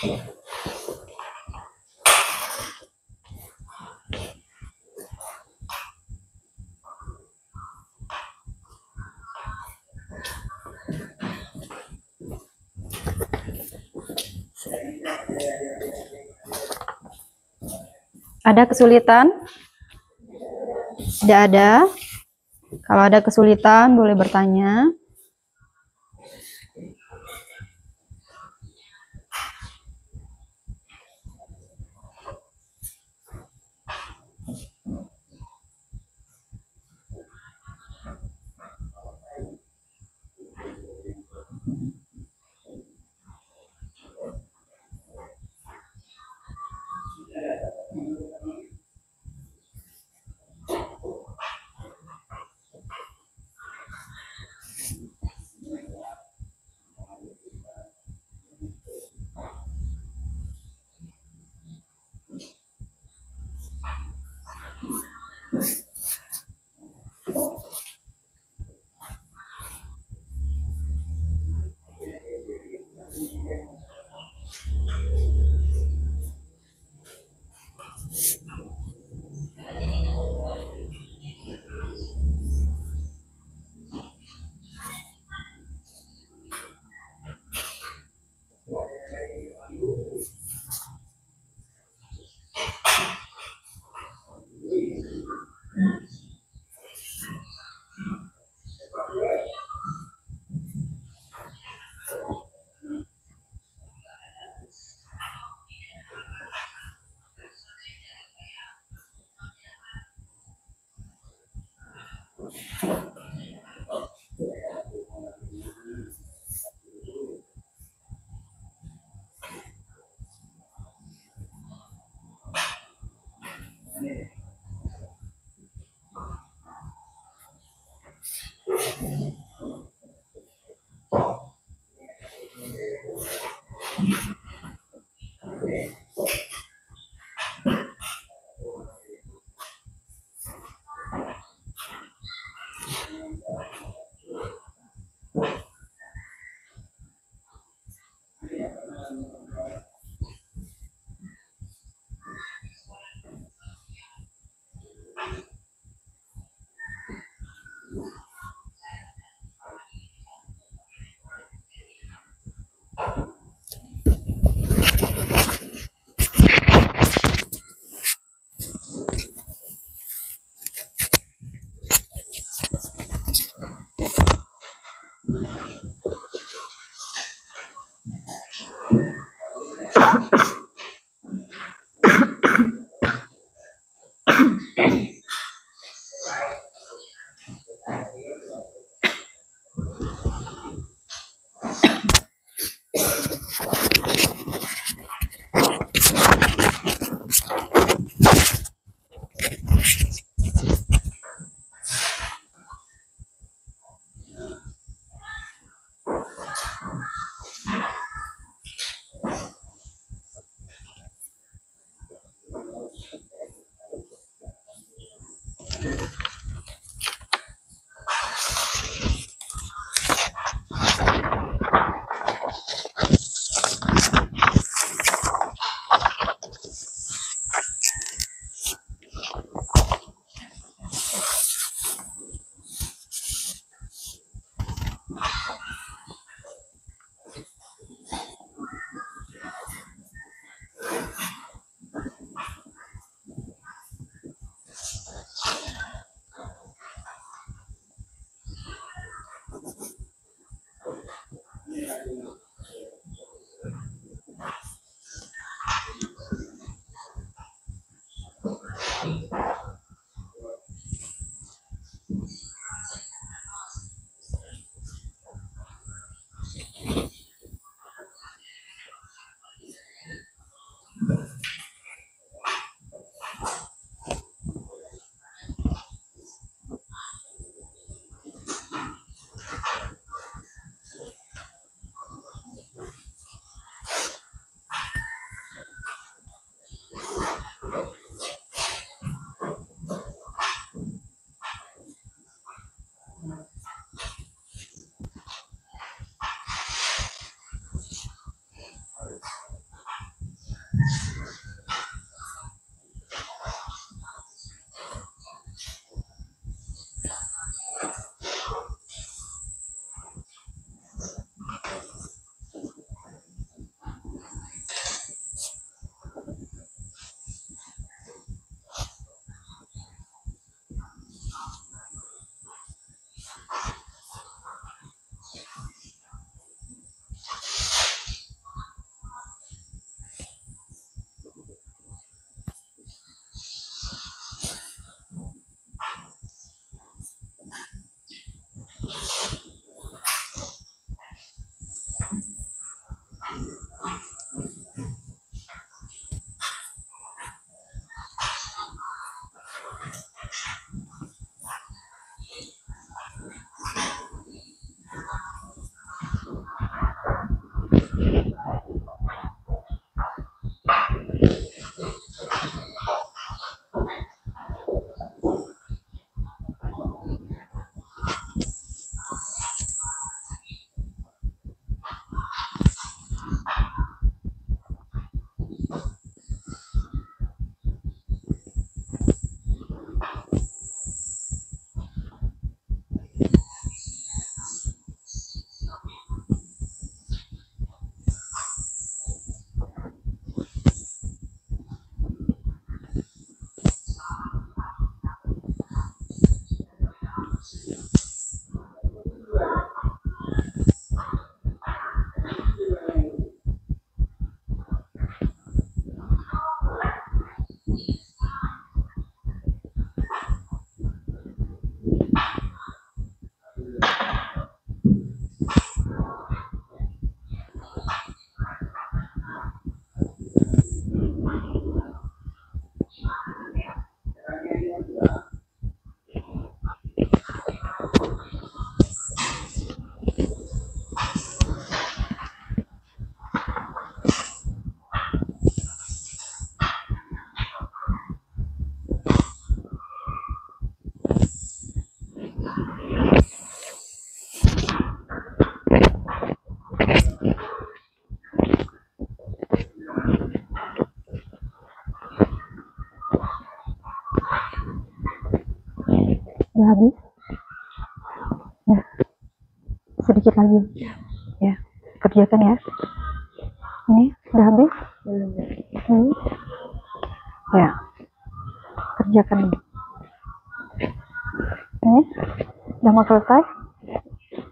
Ada kesulitan? Tidak ada. Kalau ada kesulitan boleh bertanya. Udah habis? Ya. Sedikit lagi. Ya, kerjakan ya. Ini udah habis? Belum. Ya. Kerjakan ini. Ini udah mau selesai?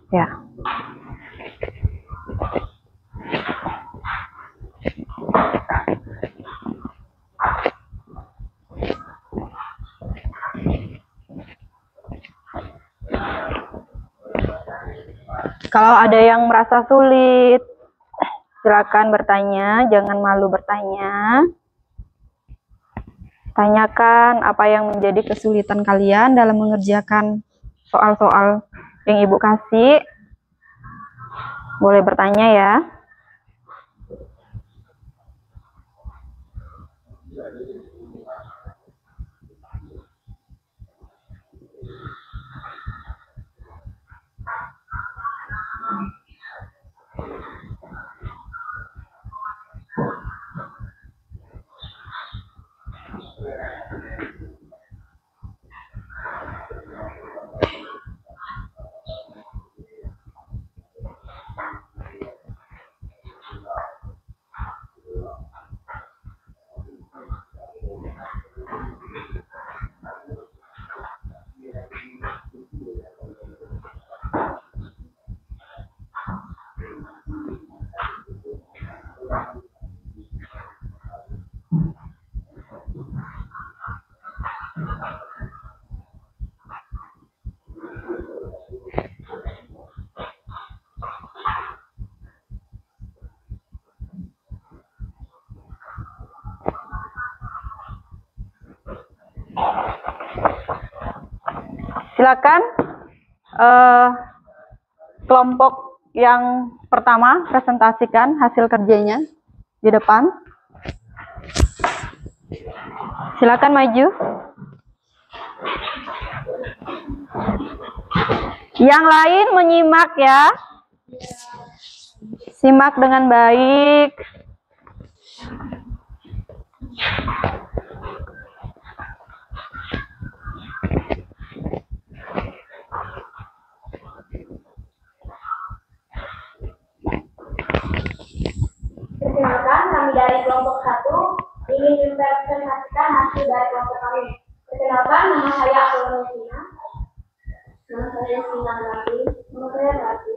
Ya. Kalau ada yang merasa sulit, silakan bertanya, jangan malu bertanya. Tanyakan apa yang menjadi kesulitan kalian dalam mengerjakan soal-soal yang Ibu kasih. Boleh bertanya ya. Silakan kelompok yang pertama presentasikan hasil kerjanya di depan. Silakan maju. Yang lain menyimak ya. Simak dengan baik. Perkenalkan, kami dari kelompok 1 ingin mempresentasikan hasil dari kelompok kami. Perkenalkan, nama saya Apollonia. Nama saya Sina Rati. Nama saya Rati.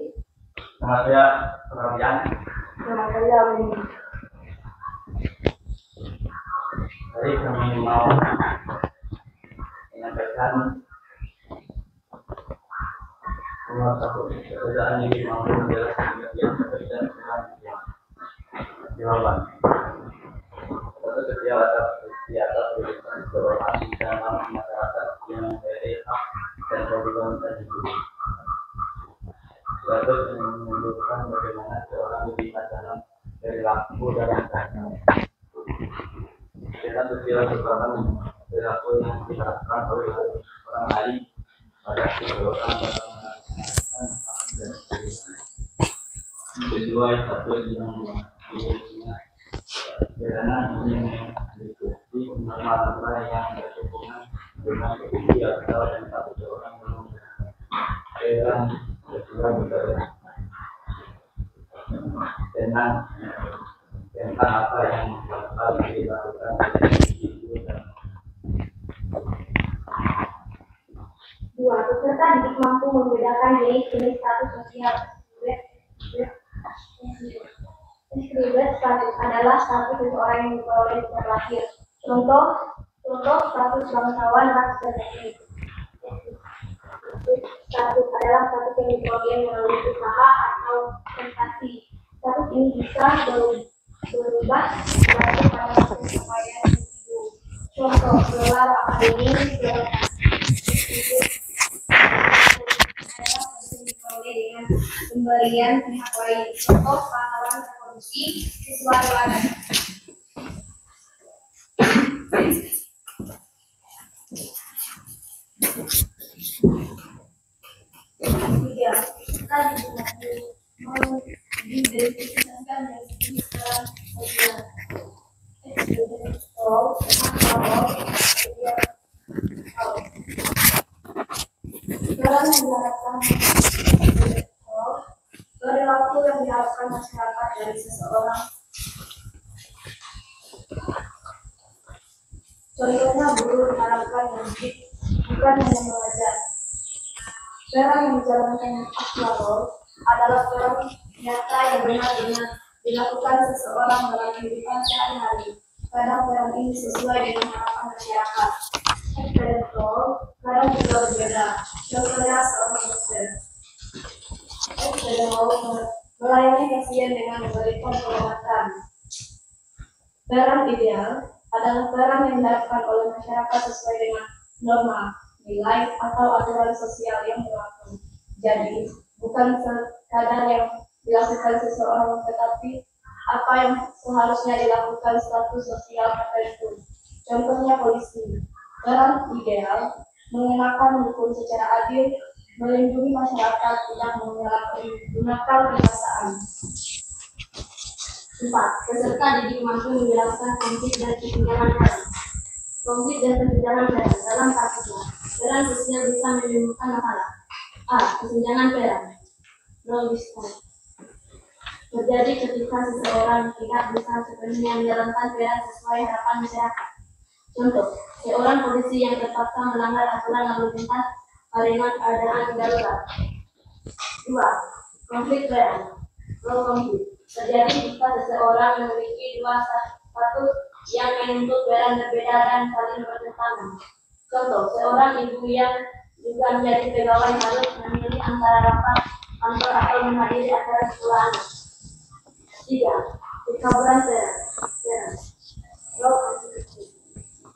Nama saya Radian. Nama saya Rumi. Jadi kami mau menyampaikan bahwa satu pekerjaan ini mampu menjelaskan kegiatan pekerjaan jawaban. Satu kegiatan tulisan jawaban di dalam masyarakat yang memiliki hak dan kewajiban hidup. Satu menunjukkan bagaimana seorang dilihat dalam perilaku dalam kehidupan. Dengan tujuan merupakan perilaku yang dilakukan oleh orang lain pada seseorang dalam melaksanakan hak dan kewajiban. Kedua, satu yang dilakukan karena ini mengikuti norma-norma yang berhubungan dengan kebijakan atau dan satu orang yang kedua berkaitan tentang apa yang harus dilakukan Dua, peserta didik mampu membedakan jenis-jenis status sosial. Eskribet status adalah status seseorang yang diperoleh sejak lahir. Contoh status bangsawan, ras, dan etnis. Status adalah status yang diperoleh melalui usaha atau prestasi. Status ini bisa berubah tergantung pada pencapaian individu. Contoh, gelar akademis, gelar adalah status yang diperoleh dengan pemberian pihak lain. Contoh, pahlawan revolusi, siswa teladan. Tiga, kita didefinisikan dari segi dalam bagian Aturan yang diharapkan perilaku yang diharapkan masyarakat dari seseorang. Contohnya guru diharapkan mendidik, bukan hanya mengajar. Peran yang dijalankan akhlak adalah peran nyata yang benar-benar dilakukan seseorang dalam kehidupan sehari-hari. Kadang peran ini sesuai dengan harapan masyarakat. Eksperimental kadang juga berbeda. Contohnya seorang dokter. Eksperimental melayani pasien dengan memberikan pengobatan. Peran ideal adalah peran yang dilakukan oleh masyarakat sesuai dengan norma, nilai, atau aturan sosial yang berlaku. Jadi, bukan sekadar yang dilakukan seseorang, tetapi apa yang seharusnya dilakukan status sosial tertentu. Contohnya polisi. Peran ideal mengenakan hukum secara adil, melindungi masyarakat, tidak menggunakan kekuasaan. 4. Peserta didik mampu menjelaskan konflik dan kesenjangan peran. Konflik dan kesenjangan peran dalam kasusnya. Peran sosial bisa menimbulkan masalah. A. Kesenjangan peran. Terjadi ketika seseorang tidak bisa sepenuhnya menjalankan peran sesuai harapan masyarakat. Contoh, seorang polisi yang terpaksa melanggar aturan lalu lintas karena keadaan darurat. 2. Konflik peran. Low konflik terjadi jika seseorang memiliki dua status yang menuntut peran berbeda dan saling bertentangan. Contoh, seorang ibu yang juga menjadi pegawai harus memilih antara rapat kantor atau menghadiri acara sekolah anak. 3. Kekaburan peran. Low konflik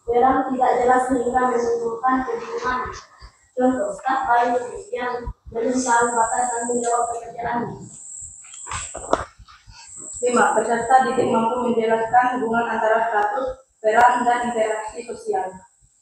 peran tidak jelas sehingga menimbulkan kebingungan. Contoh, staf bayi yang belum tahu batas tanggung jawab pekerjaannya. 5. Peserta didik mampu menjelaskan hubungan antara status, peran, dan interaksi sosial.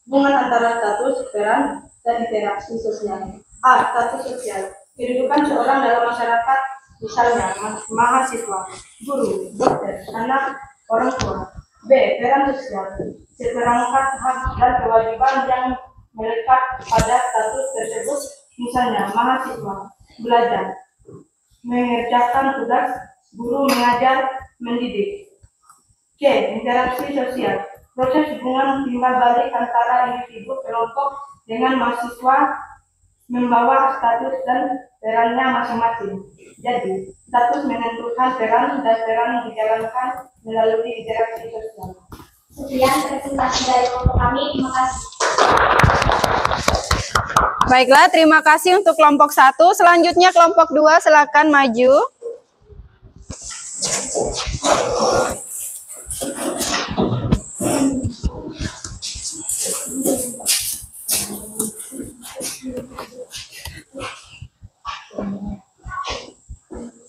Hubungan antara status, peran, dan interaksi sosial. A. Status sosial. Kedudukan seorang dalam masyarakat, misalnya mahasiswa, guru, dokter, anak, orang tua. B. Peran sosial. Seperangkat hak dan kewajiban yang melekat pada status tersebut, misalnya mahasiswa, belajar, mengerjakan tugas, guru mengajar, mendidik. C. Interaksi sosial. Proses hubungan timbal balik antara individu kelompok dengan mahasiswa membawa status dan perannya masing-masing. Jadi, status menentukan peran dan peran dijalankan melalui interaksi sosial. Sekian presentasi dari kelompok kami. Terima kasih. Baiklah, terima kasih untuk kelompok 1. Selanjutnya kelompok 2, silakan maju.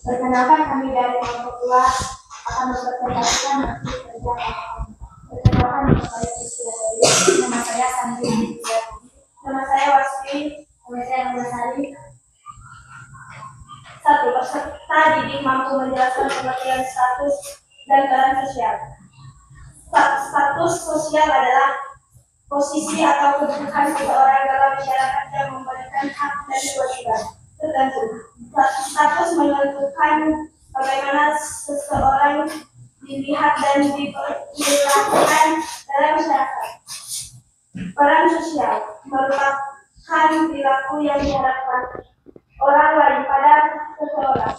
Perkenalkan, kami dari kelompok 2 akan mempresentasikan hasil kerja kami. Perkenalkan, nama saya Isya, nama saya Sandi. Nama saya Wasfi, nama saya Nurhari. 1. Peserta didik mampu menjelaskan pengertian status dan peran sosial. Status sosial adalah posisi atau kedudukan seseorang dalam masyarakat yang memberikan hak dan kewajiban tertentu. Status menentukan bagaimana seseorang dilihat dan diperlakukan dalam masyarakat. Peran sosial merupakan perilaku yang diharapkan orang lain pada seseorang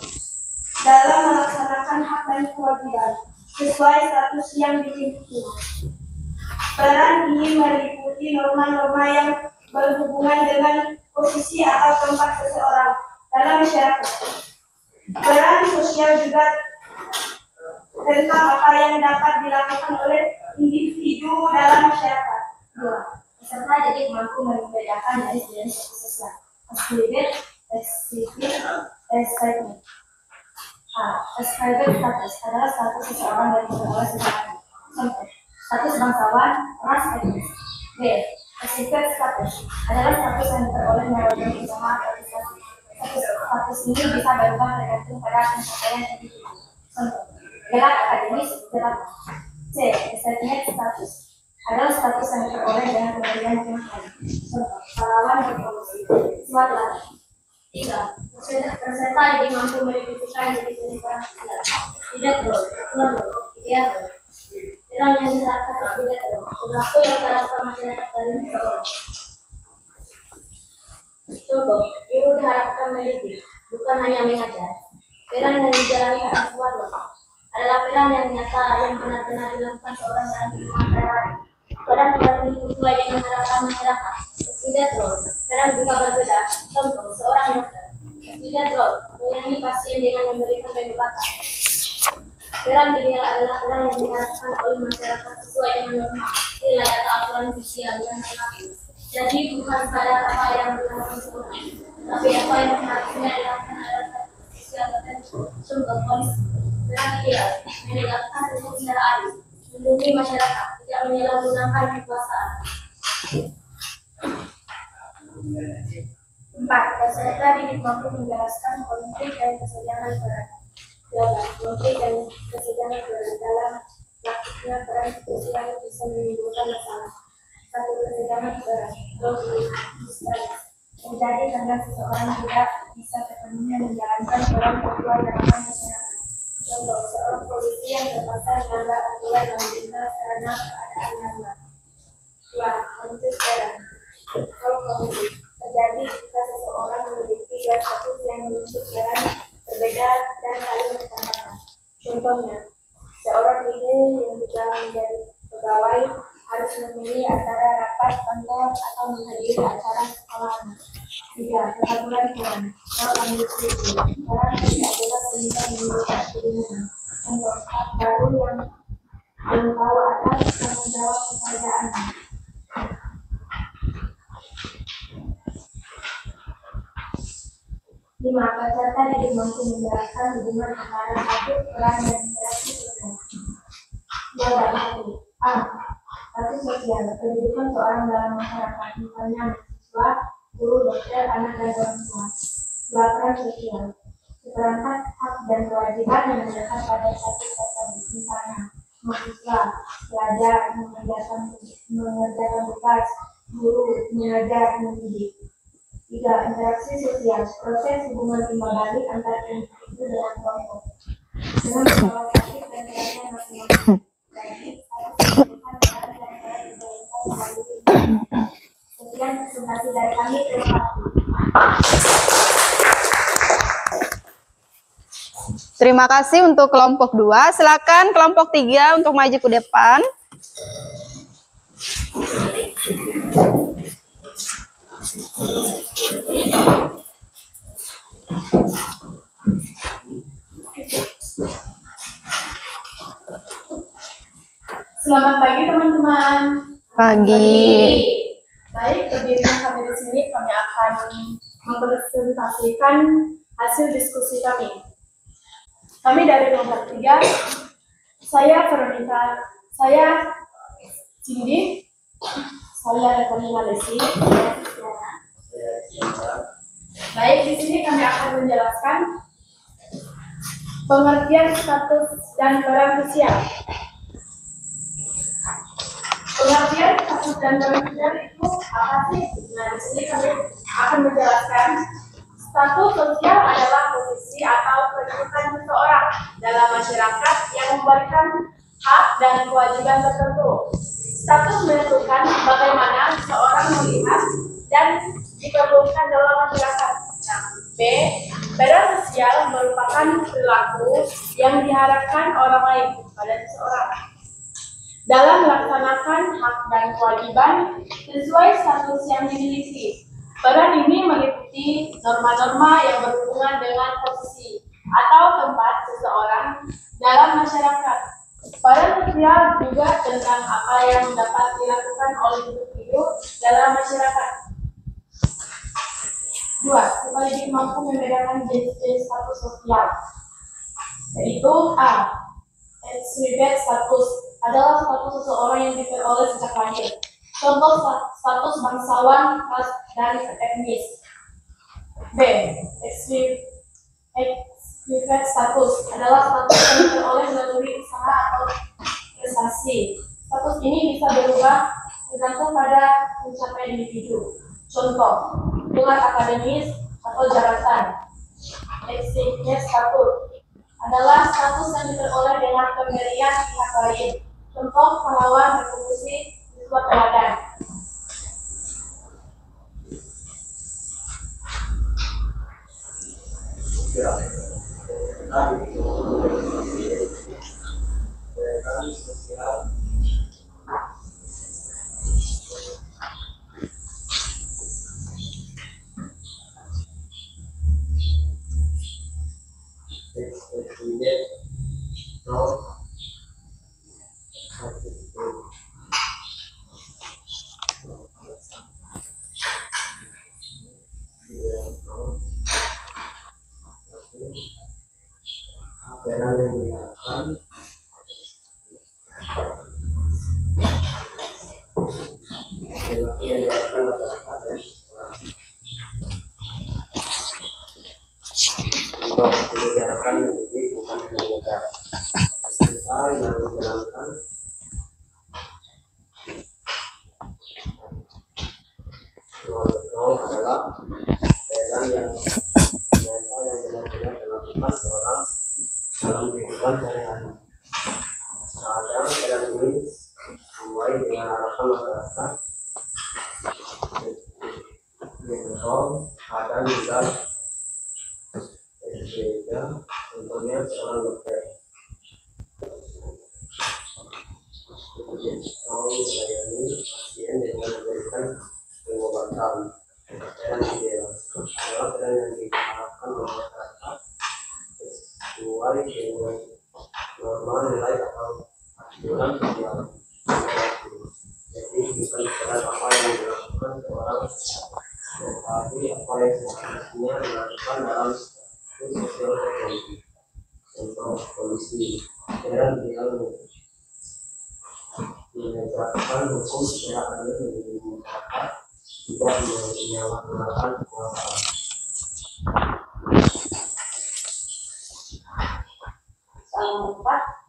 dalam melaksanakan hak dan kewajiban sesuai status yang dimiliki. Peran ini meliputi norma-norma yang berhubungan dengan posisi atau tempat seseorang dalam masyarakat. Peran sosial juga tentang apa yang dapat dilakukan oleh individu dalam masyarakat. 2. Peserta didik mampu membedakan dari jenis sosial. Ascribed, exhibit, excitement. A. Ascribed status adalah status seseorang yang diperoleh secara contoh, status bangsawan, ras, etnis. B. Exhibit status adalah status yang diperoleh melalui usaha organisasi. Status ini bisa berubah tergantung pada pencapaian individu. Contoh, gelar akademis, gelar. C. Excitement status adalah status yang diperoleh dengan pemberian penghargaan. Contoh, pahlawan berpromosi. C. Suatlah. 3. Peserta didik mampu mendefinisikan jenis-jenis peran sosial. Tidak bro, ideal. Peran yang diserahkan tidak bro. Perilaku yang terasa masyarakat dari seseorang. Contoh, guru diharapkan mendidik, bukan hanya mengajar. Peran yang dijalani anak suatu adalah peran yang nyata yang benar-benar dilakukan seorang dalam kehidupan sehari-hari. Peran tidak sesuai dengan harapan masyarakat. Tidak bro, peran juga berbeda. Contoh, seorang dokter. Tidak bro, menangani pasien dengan memberikan pengobatan. Peran ideal adalah peran yang diharapkan oleh masyarakat sesuai dengan norma, nilai atau aturan sosial yang berlaku. Jadi bukan pada apa yang dilakukan seorang, tapi apa yang harusnya dilakukan adalah sosial tertentu. Contoh, polisi. Peran ideal menegakkan hukum secara adil, melindungi masyarakat, tidak menyalahgunakan kekuasaan. 4. Peserta didik mampu menjelaskan konflik dan kesenjangan peran. 8. Konflik dan kesenjangan peran dalam praktiknya peran sosial bisa menimbulkan masalah. 1. Kesenjangan peran. Terjadi karena seseorang tidak bisa sepenuhnya menjalankan peran sesuai harapan masyarakat. Contoh, seorang polisi yang terpaksa melanggar aturan lalu lintas karena keadaan darurat. 2. Konflik peran. Kalau konflik terjadi jika seseorang memiliki dua status yang menuntut peran berbeda dan saling bertentangan. Contohnya, seorang ibu yang juga menjadi pegawai harus memilih antara rapat kantor atau menghadiri acara sekolah. 3. Peraturan peran. Kalau kondisi peran tidak boleh terlibat menimbulkan kebingungan. Contoh, hak baru yang belum tahu atas tanggung jawab pekerjaannya. 5. Peserta didik mampu menjelaskan hubungan antara status peran dan interaksi sosial. 2. A. Status sosial. Kehidupan seorang dalam masyarakat, misalnya mahasiswa, guru, dokter, anak, dan orang tua. 2. Peran sosial. Seperangkat hak dan kewajiban yang melekat pada status tersebut, misalnya mahasiswa, belajar, mengerjakan tugas, guru, mengajar, mendidik. 3. Interaksi sosial. Proses hubungan timbal balik antara individu dengan kelompok dengan membawa praktik dan perannya masing-masing. Jadi, harus menentukan peran dan peran dijalankan melalui ini. Sekian presentasi dari kami. Terima kasih. Terima kasih untuk kelompok 2. Silakan kelompok 3 untuk maju ke depan. Selamat pagi teman-teman. Pagi. Baik, berdirinya kami di sini kami akan mempresentasikan hasil diskusi kami. Kami dari kelompok 3, saya Veronica, saya Cindy, saya Rekonina Lesi. Baik, di sini kami akan menjelaskan pengertian status dan peran sosial. Pengertian status dan peran sosial itu apa sih? Nah, di sini kami akan menjelaskan status sosial adalah posisi atau kedudukan seseorang dalam masyarakat yang memberikan hak dan kewajiban tertentu. Status menentukan bagaimana seseorang melihat dan diperlukan dalam masyarakat. B. Peran sosial merupakan perilaku yang diharapkan orang lain pada seseorang dalam melaksanakan hak dan kewajiban sesuai status yang dimiliki. Peran ini meliputi norma-norma yang berhubungan dengan posisi atau tempat seseorang dalam masyarakat. Peran sosial juga tentang apa yang dapat dilakukan oleh individu dalam masyarakat. 2. Supaya didik mampu membedakan jenis-jenis status sosial, yaitu A. Exhibit status adalah status seseorang yang diperoleh sejak lahir. Contoh status bangsawan, ras, dan etnis. B. Exhibit status adalah status yang diperoleh melalui usaha atau prestasi. Status ini bisa berubah tergantung pada pencapaian individu. Contoh, hubungan akademis atau jabatan. Eksistensi status adalah status yang diperoleh dengan pemberian pihak lain. Contoh pahlawan revolusi di suatu teladan.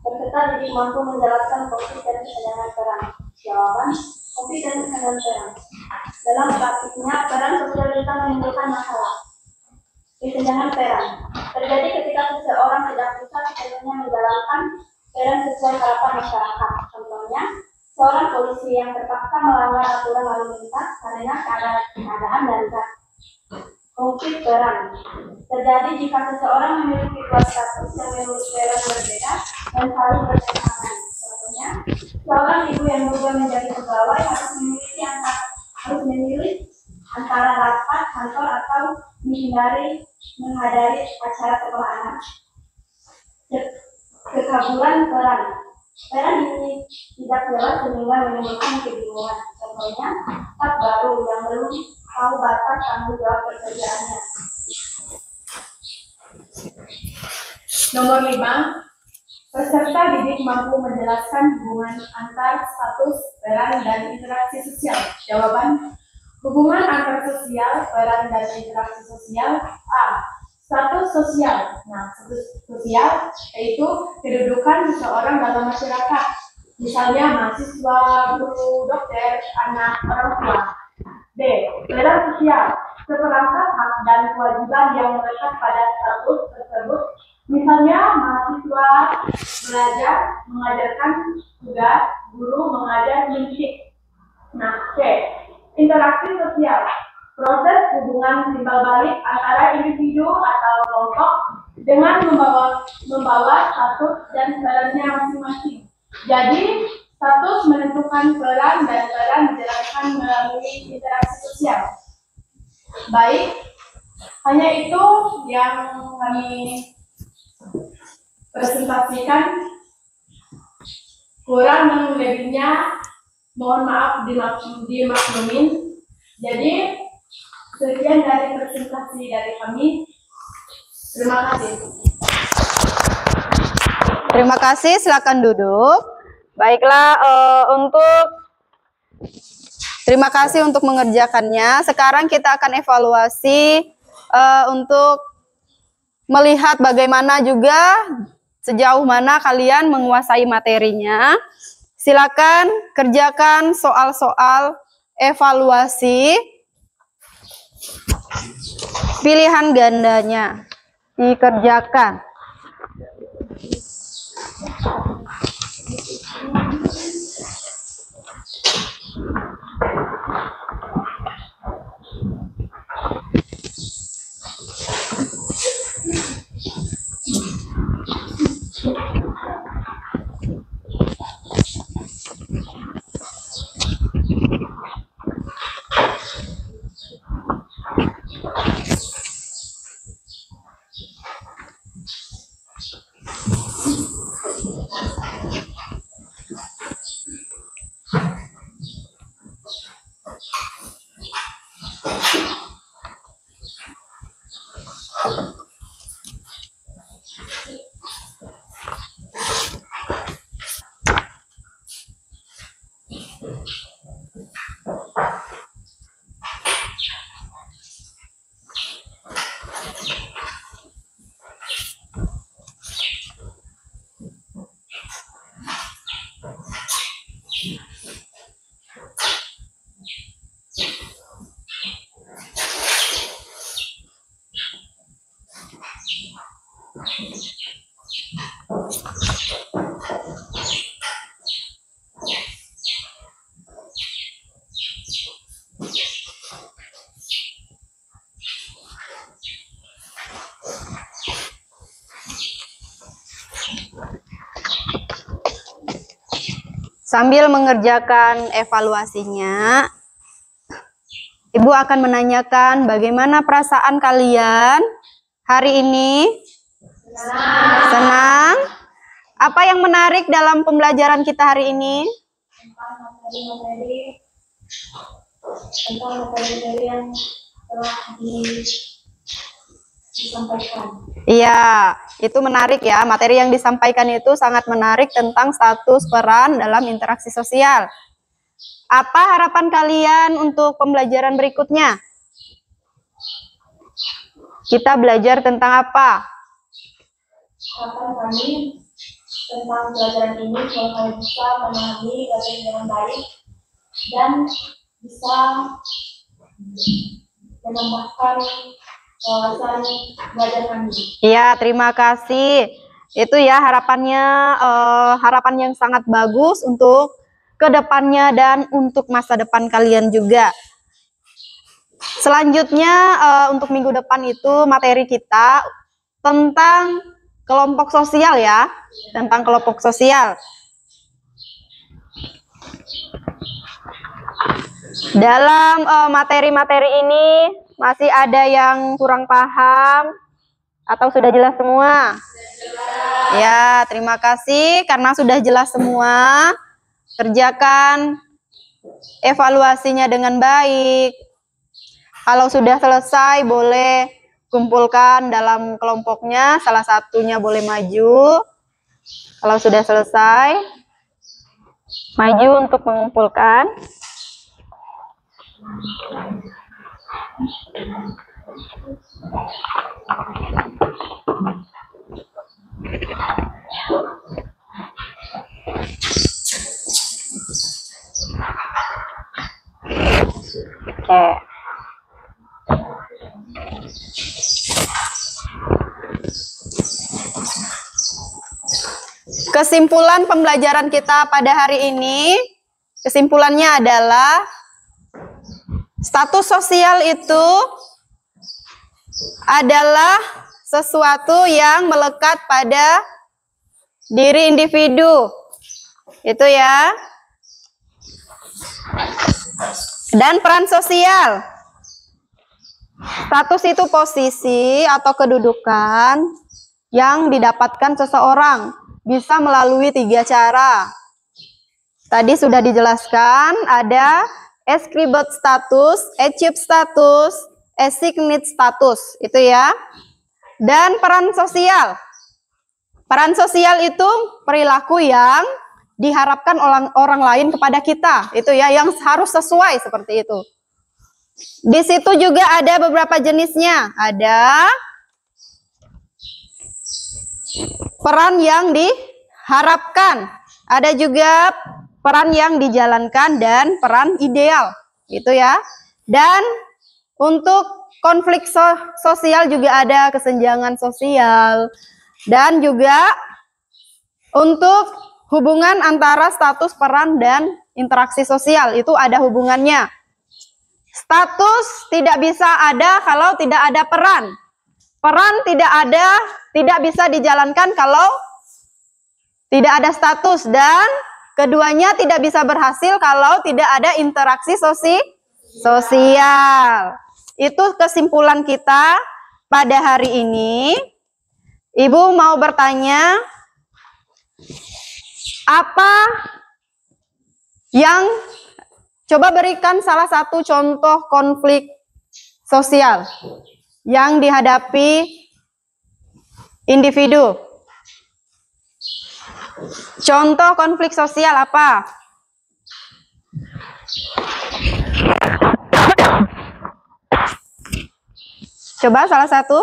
Peserta didik mampu menjelaskan konflik dan kesenjangan peran. Jawaban, konflik dan kesenjangan peran. Dalam praktiknya, peran sosial bisa menimbulkan masalah. Kesenjangan peran terjadi ketika seseorang tidak bisa sepenuhnya menjalankan peran sesuai harapan masyarakat. Contohnya, seorang polisi yang terpaksa melanggar aturan lalu lintas karena keadaan darurat. Konflik peran terjadi jika seseorang memiliki dua status yang menurut peran berbeda dan saling bertentangan. Contohnya, seorang ibu yang juga menjadi pegawai harus memilih antara rapat kantor atau menghadiri acara sekolah anak. Kekabulan peran ini tidak jelas sehingga menimbulkan kebingungan. Contohnya, staf baru yang belum tahu batas tanggung jawab pekerjaannya. Nomor 5, peserta didik mampu menjelaskan hubungan antar status, peran, dan interaksi sosial. Jawaban, hubungan antar sosial, peran, dan interaksi sosial. A. Status sosial. Nah, status sosial yaitu kedudukan seseorang dalam masyarakat. Misalnya mahasiswa, guru, dokter, anak, orang tua. B. Peran sosial, seperangkat hak dan kewajiban yang melekat pada status tersebut. Misalnya mahasiswa belajar, mengajarkan tugas, guru mengajar musik. Nah, C. Interaksi sosial, proses hubungan timbal balik antara individu atau kelompok dengan membawa status dan perannya masing-masing. Jadi, status menentukan peran dan peran dijalankan melalui interaksi sosial. Baik, hanya itu yang kami presentasikan. Kurang dan lebihnya mohon maaf dimaklumin. Jadi, sekian dari presentasi dari kami. Terima kasih. Terima kasih, silakan duduk. Baiklah, terima kasih untuk mengerjakannya. Sekarang kita akan evaluasi untuk melihat bagaimana juga sejauh mana kalian menguasai materinya. Silakan kerjakan soal-soal evaluasi. pilihan gandanya dikerjakan. Sambil mengerjakan evaluasinya, Ibu akan menanyakan bagaimana perasaan kalian hari ini? Senang? Apa yang menarik dalam pembelajaran kita hari ini? Tentang materi yang telah disampaikan. Iya, itu menarik ya. Materi yang disampaikan itu sangat menarik tentang status peran dalam interaksi sosial. Apa harapan kalian untuk pembelajaran berikutnya? Kita belajar tentang apa? Harapan kami tentang pelajaran ini semoga bisa memahami pelajaran dengan baik dan bisa menambahkan wawasan belajar kami. Iya, terima kasih. Itu ya harapannya, harapan yang sangat bagus untuk kedepannya dan untuk masa depan kalian juga. Selanjutnya untuk minggu depan itu materi kita tentang kelompok sosial ya, tentang kelompok sosial. Dalam materi-materi ini masih ada yang kurang paham atau sudah jelas semua? Ya, terima kasih karena sudah jelas semua. Kerjakan evaluasinya dengan baik. Kalau sudah selesai boleh kumpulkan dalam kelompoknya, salah satunya boleh maju. Kalau sudah selesai, maju untuk mengumpulkan. Oke. Kesimpulan pembelajaran kita pada hari ini, kesimpulannya adalah status sosial itu adalah sesuatu yang melekat pada diri individu. Itu ya. Dan peran sosial. Status itu posisi atau kedudukan yang didapatkan seseorang. Bisa melalui 3 cara. Tadi sudah dijelaskan, ada ascribed status, achieved status, assigned status, itu ya. Dan peran sosial. Peran sosial itu perilaku yang diharapkan orang lain kepada kita, itu ya, yang harus sesuai seperti itu. Di situ juga ada beberapa jenisnya. Ada peran yang diharapkan, ada juga peran yang dijalankan dan peran ideal, gitu ya. Dan Untuk konflik sosial juga ada kesenjangan sosial. Dan juga untuk hubungan antara status, peran, dan interaksi sosial. Itu ada hubungannya. Status tidak bisa ada kalau tidak ada peran. Peran tidak bisa dijalankan kalau tidak ada status. Dan keduanya tidak bisa berhasil kalau tidak ada interaksi sosial. Itu kesimpulan kita pada hari ini. Ibu mau bertanya, apa yang, coba berikan salah satu contoh konflik sosial yang dihadapi individu. Contoh konflik sosial apa? Coba salah satu.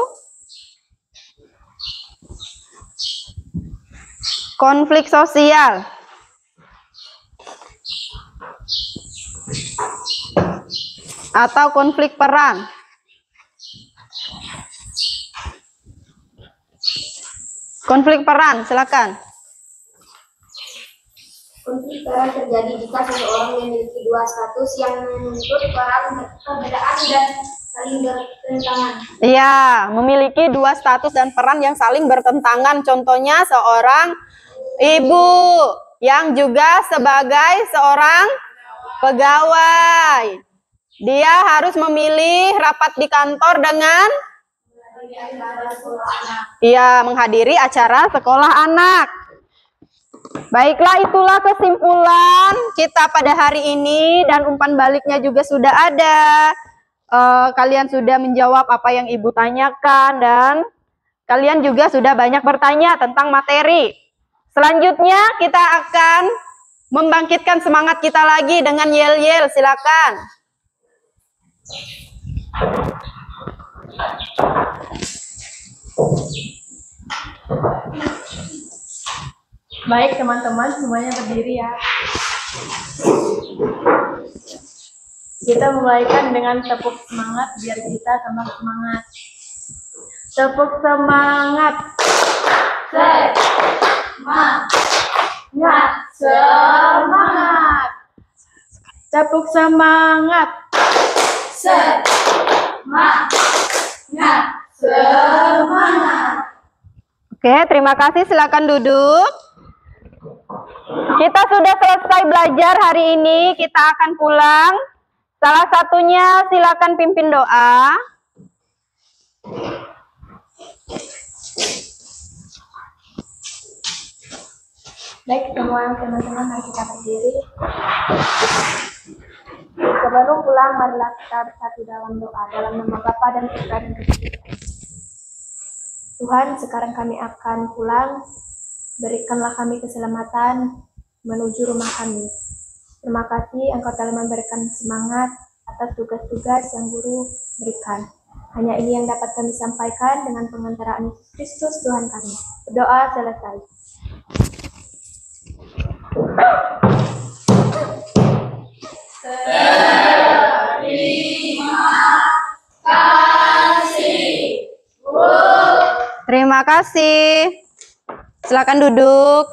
Konflik sosial. Atau konflik peran. Konflik peran, silakan. Konflik peran terjadi jika seseorang memiliki dua status yang menuntut peran perbedaan dan saling bertentangan. Iya, memiliki dua status dan peran yang saling bertentangan. Contohnya seorang ibu yang juga sebagai seorang pegawai. Dia harus memilih rapat di kantor dengan menghadiri acara sekolah anak. Baiklah, itulah kesimpulan kita pada hari ini, dan umpan baliknya juga sudah ada. Kalian sudah menjawab apa yang ibu tanyakan, dan kalian juga sudah banyak bertanya tentang materi. Selanjutnya kita akan membangkitkan semangat kita lagi dengan yel-yel, silakan. Baik teman-teman, semuanya berdiri ya. Kita mulaikan dengan tepuk semangat biar kita tambah semangat. Tepuk semangat. Semangat. Tepuk semangat. Semangat. Oke, terima kasih. Silakan duduk. Kita sudah selesai belajar hari ini. Kita akan pulang. Salah satunya silakan pimpin doa. Baik semua teman-teman, mari kita berdiri. Sebelum pulang, marilah kita bersatu dalam doa. Dalam nama Bapa dan Putra dan Roh Kudus. Tuhan, sekarang kami akan pulang. Berikanlah kami keselamatan menuju rumah kami. Terima kasih Engkau telah memberikan semangat atas tugas-tugas yang guru berikan. Hanya ini yang dapat kami sampaikan dengan pengantaraan Yesus Kristus Tuhan kami. Berdoa selesai. Terima kasih. Silakan duduk.